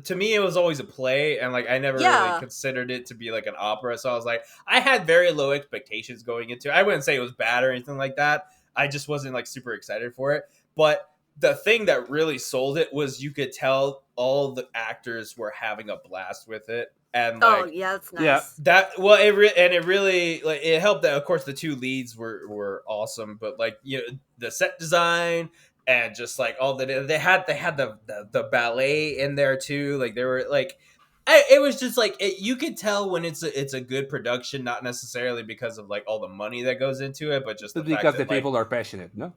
Speaker 1: to me it was always a play, and like I never really considered it to be like an opera, so I was like, I had very low expectations going into it. I wouldn't say it was bad or anything like that. I just wasn't like super excited for it. But the thing that really sold it was you could tell all the actors were having a blast with it. And like,
Speaker 3: that's nice.
Speaker 1: It really like it helped that of course the two leads were awesome, but like, you know, the set design and just like all they had the ballet in there too. Like they were like, it was just like you could tell when it's a good production, not necessarily because of like all the money that goes into it, but just
Speaker 2: because the people are passionate, no?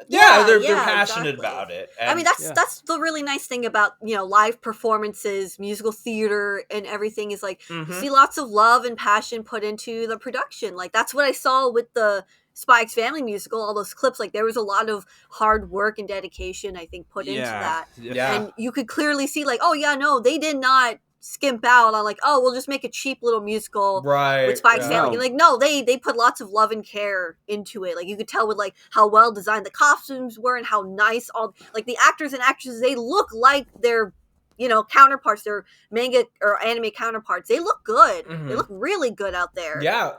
Speaker 1: Yeah, they're passionate about it. And
Speaker 3: I mean, that's the really nice thing about, you know, live performances, musical theater, and everything is like you see lots of love and passion put into the production. Like that's what I saw with the Spy X Family musical. All those clips, like there was a lot of hard work and dedication, I think, put into that. Yeah, and you could clearly see, like, oh yeah, no, they did not skimp out on like, oh, we'll just make a cheap little musical with Spy X Family. Like, no, they put lots of love and care into it. Like you could tell with like how well designed the costumes were and how nice all like the actors and actresses, they look like their, you know, counterparts, their manga or anime counterparts. They look good. They look really good out there.
Speaker 1: Yeah.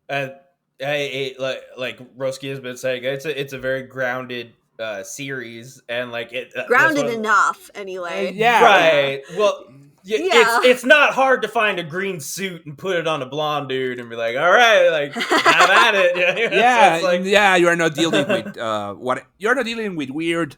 Speaker 1: And like Roski has been saying, it's a very grounded series, and like it
Speaker 3: grounded enough anyway.
Speaker 1: Right. Well, it's not hard to find a green suit and put it on a blonde dude and be like, all right, like have at it.
Speaker 2: You are not dealing with you're not dealing with weird,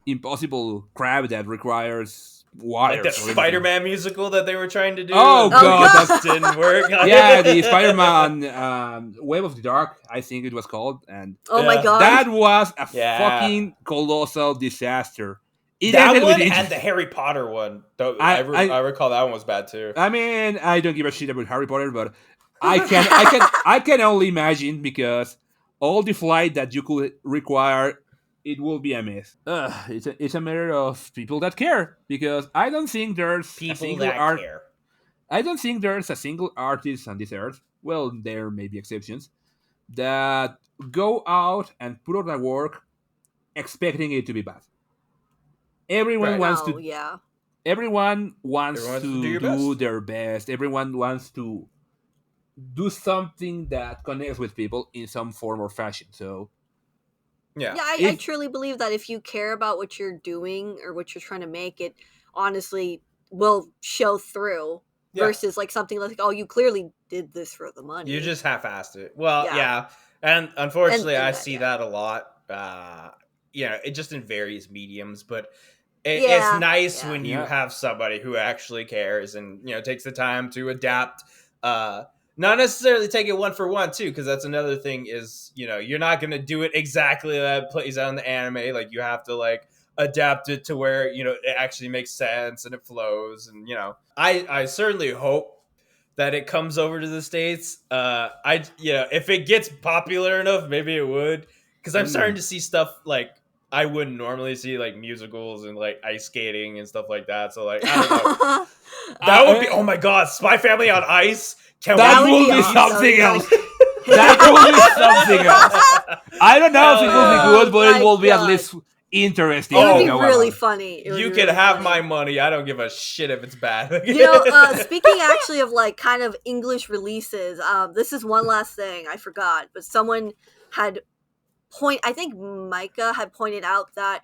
Speaker 2: impossible crap that requires wires.
Speaker 1: Like the Spider-Man musical that they were trying to do.
Speaker 2: Oh god,
Speaker 1: that didn't work.
Speaker 2: The Spider-Man Web of the Dark, I think it was called, and
Speaker 3: my god,
Speaker 2: that was a fucking colossal disaster.
Speaker 1: That one and the Harry Potter one. I recall that one was bad too.
Speaker 2: I mean, I don't give a shit about Harry Potter, but I can only imagine, because all the flight that you could require, it will be a mess. It's a matter of people that care, because I don't think there's care. I don't think there's a single artist on this earth. Well, there may be exceptions that go out and put out a work expecting it to be bad. Everyone wants to do their best. Everyone wants to do something that connects with people in some form or fashion. So
Speaker 3: I truly believe that if you care about what you're doing or what you're trying to make, it honestly will show through. Versus like something like, oh, you clearly did this for the money.
Speaker 1: You just half-assed it. Well, and unfortunately, I see that a lot. It just in various mediums, but it's nice when you have somebody who actually cares and, you know, takes the time to adapt. Not necessarily take it one for one too, because that's another thing is, you know, you're not going to do it exactly that plays out in the anime. Like you have to like adapt it to where it actually makes sense and it flows, and I certainly hope that it comes over to the States. If it gets popular enough, maybe it would, because I'm starting to see stuff like I wouldn't normally see, like musicals and like ice skating and stuff like that. So like I don't know. That would be, oh my god, Spy Family on Ice.
Speaker 2: That will be something else. That will be something else. I don't know if it will be good, but it will be at least interesting.
Speaker 3: It would be really funny.
Speaker 1: You can have my money. I don't give a shit if it's bad.
Speaker 3: Speaking actually of like kind of English releases, this is one last thing I forgot, but someone had I think Micah had pointed out that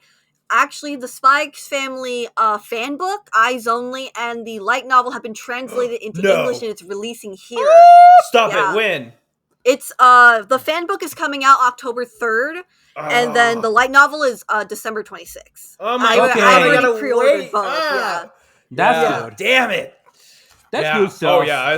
Speaker 3: actually the Spikes Family Fanbook, Eyes Only, and the light novel have been translated into English, and it's releasing here.
Speaker 1: Stop it! When?
Speaker 3: It's the Fanbook is coming out October 3rd, and then the light novel is December 26th.
Speaker 1: Oh my god!
Speaker 3: I already pre-ordered both. Yeah,
Speaker 2: that's good.
Speaker 1: Damn it!
Speaker 2: That's good stuff.
Speaker 1: Oh yeah,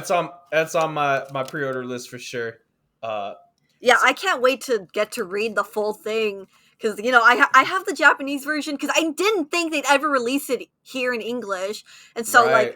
Speaker 1: that's on my pre-order list for sure.
Speaker 3: I can't wait to get to read the full thing. Because, I have the Japanese version because I didn't think they'd ever release it here in English. And so,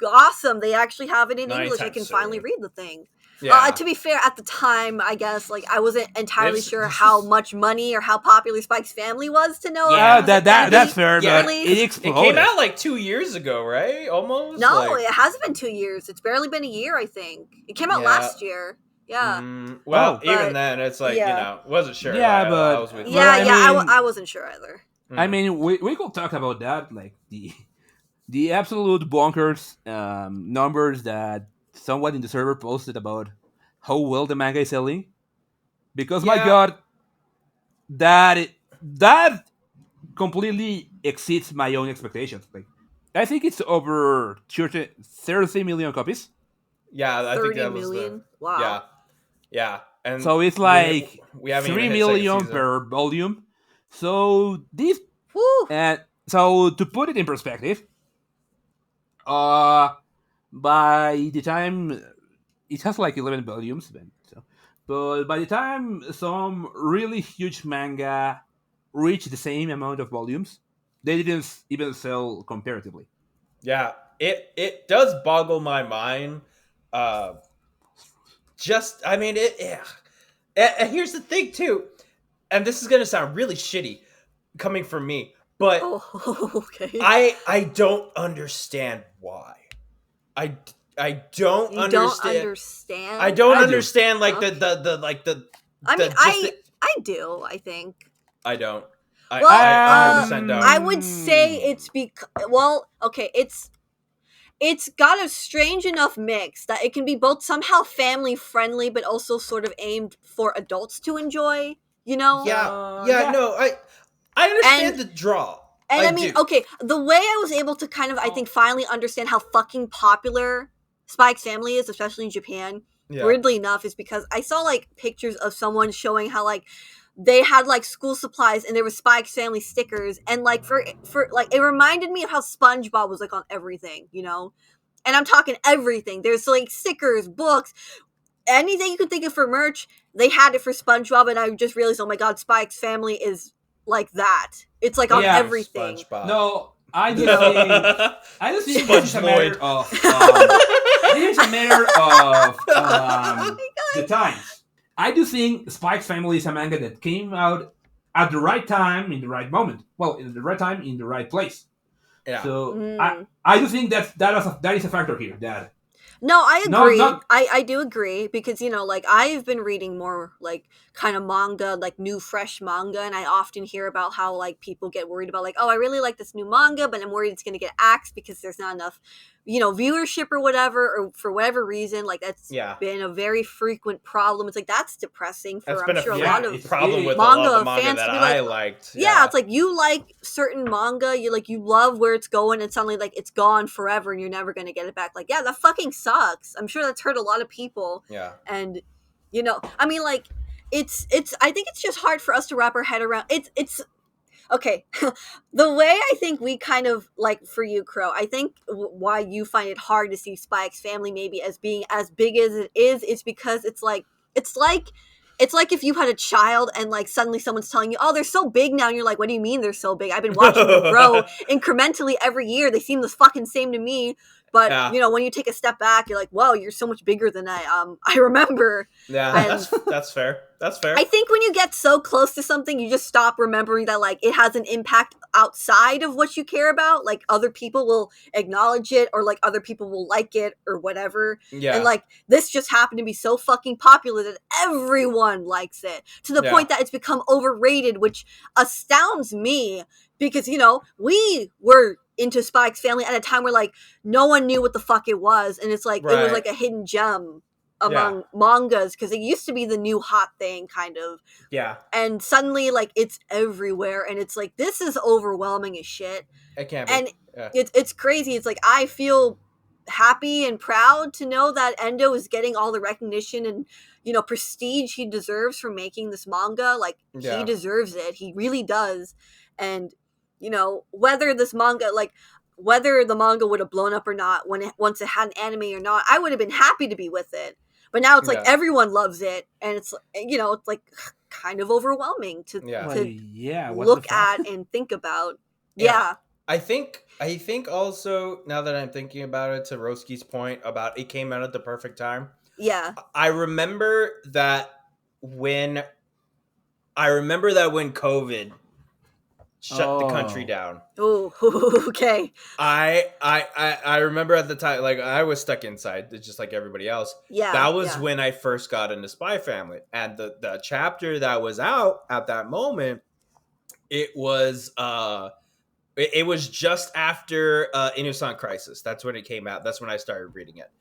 Speaker 3: awesome. They actually have it in English. I can finally read the thing. Yeah. To be fair, at the time, I guess, I wasn't entirely sure how much money or how popular Spike's Family was to know.
Speaker 2: Yeah, that's fair. But it exploded.
Speaker 1: It came out 2 years ago, right? Almost?
Speaker 3: No, it hasn't been 2 years. It's barely been a year, I think. It came out last year. Yeah.
Speaker 1: Even then, it's wasn't sure.
Speaker 2: Yeah,
Speaker 1: I was with you.
Speaker 3: I wasn't sure either.
Speaker 2: I mean, we could talk about that, the absolute bonkers numbers that someone in the server posted about how well the manga is selling. Because my god, that completely exceeds my own expectations. I think it's over 30 million copies.
Speaker 1: Yeah, I think that was
Speaker 3: 30 million. Wow.
Speaker 1: Yeah. And
Speaker 2: so it's we 3 million per volume. So this so to put it in perspective, by the time it has 11 volumes, but by the time some really huge manga reach the same amount of volumes, they didn't even sell comparatively.
Speaker 1: Yeah, it does boggle my mind. And here's the thing too, and this is gonna sound really shitty coming from me, but
Speaker 3: okay.
Speaker 1: I don't understand why. I don't understand. I don't understand
Speaker 3: I do. I think
Speaker 1: I don't.
Speaker 3: I
Speaker 1: 100% don't.
Speaker 3: I would say it's because it's got a strange enough mix that it can be both somehow family friendly, but also sort of aimed for adults to enjoy. No,
Speaker 1: I understand the draw.
Speaker 3: And I mean, the way I was able to kind of, I think, finally understand how fucking popular Spike's Family is, especially in Japan, weirdly enough, is because I saw pictures of someone showing how they had school supplies and there was Spike's Family stickers, and for it reminded me of how SpongeBob was on everything, and I'm talking everything. There's stickers, books, anything you could think of for merch. They had it for SpongeBob, and I just realized, oh my god, Spike's Family is like that. It's on everything.
Speaker 1: SpongeBob.
Speaker 2: No, I just think it's a matter of the times. I do think Spike's Family is a manga that came out at the right time, in the right moment. Well, in the right time, in the right place. Yeah. So I do think that is a factor here, Dad.
Speaker 3: No, I agree. I do agree because I've been reading more kind of manga, new fresh manga, and I often hear about how people get worried about oh, I really like this new manga, but I'm worried it's going to get axed because there's not enough viewership or whatever, or for whatever reason. That's been a very frequent problem. It's that's depressing for I'm sure a lot of
Speaker 1: problem with
Speaker 3: manga
Speaker 1: fans
Speaker 3: that
Speaker 1: I liked.
Speaker 3: Yeah, it's you like certain manga, you love where it's going, and suddenly it's gone forever and you're never going to get it back. That fucking sucks. I'm sure that's hurt a lot of people.
Speaker 1: Yeah.
Speaker 3: And I mean it's I think it's just hard for us to wrap our head around. It's okay. The way I think we kind of for you, Crow, I think why you find it hard to see Spike's Family maybe as being as big as it is because it's like it's like if you had a child and like suddenly someone's telling you, oh, they're so big now, and you're like, what do you mean they're so big? I've been watching them grow incrementally every year. They seem the fucking same to me. But
Speaker 1: Yeah.
Speaker 3: you know, when you take a step back, you're like, whoa, you're so much bigger than I remember.
Speaker 1: Yeah,
Speaker 3: And
Speaker 1: that's fair. That's fair.
Speaker 3: I think when you get so close to something, you just stop remembering that like it has an impact outside of what you care about. Like other people will acknowledge it, or like other people will like it, or whatever.
Speaker 1: Yeah.
Speaker 3: And like this just happened to be so fucking popular that everyone likes it, to the point that it's become overrated, which astounds me, because you know, we were into Spy X Family at a time where like no one knew what the fuck it was, and it's like it was like a hidden gem among mangas, because it used to be the new hot thing, kind of.
Speaker 1: Yeah.
Speaker 3: And suddenly like it's everywhere, and it's like this is overwhelming as shit.
Speaker 1: It can't be.
Speaker 3: And it's crazy. It's like I feel happy and proud to know that Endo is getting all the recognition and, you know, prestige he deserves for making this manga. Like he deserves it. He really does. And you know, whether this manga, like whether the manga would have blown up or not once it had an anime or not, I would have been happy to be with it. But now it's like everyone loves it, and it's, you know, it's like kind of overwhelming to look at and think about. Yeah.
Speaker 1: I think also, now that I'm thinking about it, to Roski's point about it came out at the perfect time.
Speaker 3: Yeah.
Speaker 1: I remember that when COVID shut the country down.
Speaker 3: Oh, okay.
Speaker 1: I remember at the time, like I was stuck inside, just like everybody else.
Speaker 3: Yeah.
Speaker 1: That was when I first got into Spy Family, and the chapter that was out at that moment, it was just after Innocent Crisis. That's when it came out. That's when I started reading it,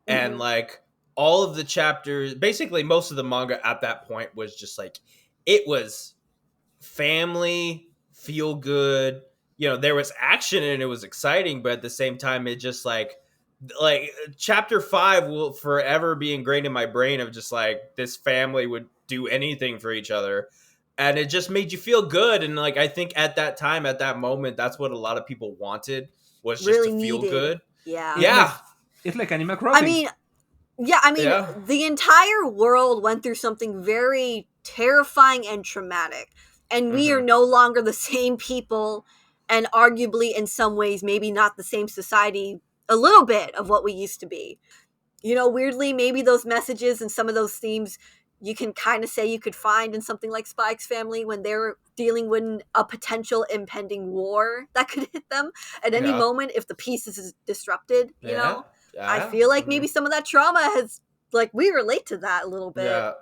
Speaker 1: and like all of the chapters, basically most of the manga at that point was just like, it was family, feel good, you know, there was action and it was exciting, but at the same time it just like chapter 5 will forever be ingrained in my brain of just like this family would do anything for each other, and it just made you feel good. And like I think at that time, at that moment, that's what a lot of people wanted, was just
Speaker 3: really
Speaker 1: to feel
Speaker 3: needed.
Speaker 1: good.
Speaker 3: Yeah.
Speaker 2: It's like Animal Crossing.
Speaker 3: I mean, the entire world went through something very terrifying and traumatic, and we are no longer the same people, and arguably in some ways maybe not the same society, a little bit of what we used to be. You know, weirdly, maybe those messages and some of those themes you can kind of say you could find in something like Spy X Family, when they're dealing with a potential impending war that could hit them at any moment if the peace is disrupted, you know? I feel like maybe some of that trauma has, like, we relate to that a little bit.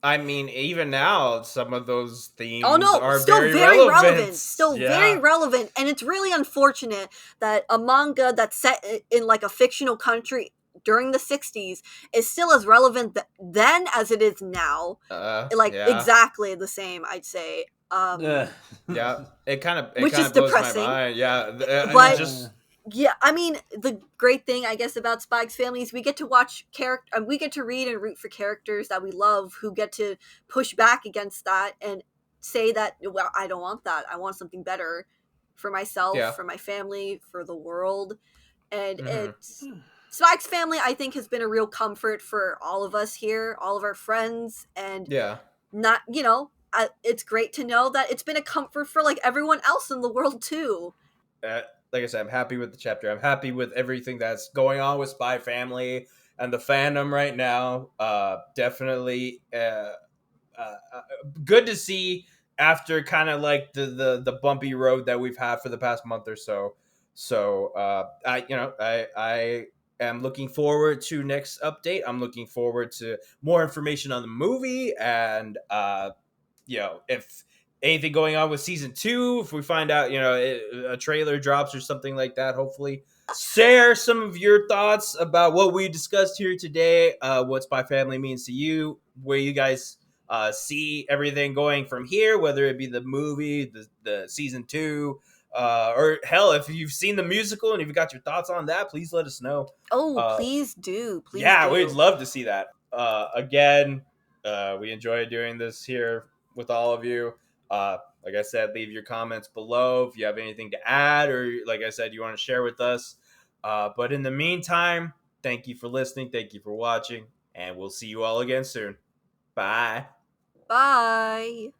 Speaker 1: I mean, even now, some of those themes are
Speaker 3: still
Speaker 1: very relevant.
Speaker 3: Still very relevant. And it's really unfortunate that a manga that's set in like a fictional country during the 60s is still as relevant then as it is now. Exactly the same, I'd say.
Speaker 1: It kind of
Speaker 3: which is
Speaker 1: blows
Speaker 3: depressing.
Speaker 1: my mind.
Speaker 3: But yeah, I mean, the great thing, I guess, about Spy X Family is we get to watch we get to read and root for characters that we love, who get to push back against that and say that, well, I don't want that. I want something better for myself, for my family, for the world. And it's Spy X Family, I think, has been a real comfort for all of us here, all of our friends, and not, you know, it's great to know that it's been a comfort for like everyone else in the world too.
Speaker 1: Like I said, I'm happy with the chapter. I'm happy with everything that's going on with Spy Family and the fandom right now. Definitely good to see after kind of like the bumpy road that we've had for the past month or so. So I am looking forward to next update. I'm looking forward to more information on the movie, and you know, if anything going on with season 2, if we find out, you know, a trailer drops or something like that, hopefully share some of your thoughts about what we discussed here today, what Spy Family means to you, where you guys see everything going from here, whether it be the movie, the season 2, or hell, if you've seen the musical and if you've got your thoughts on that, please let us know.
Speaker 3: Please do.
Speaker 1: We'd love to see that. Again, we enjoy doing this here with all of you. Like I said, leave your comments below if you have anything to add, or like I said, you want to share with us. But in the meantime, thank you for listening. Thank you for watching, and we'll see you all again soon. Bye.
Speaker 3: Bye.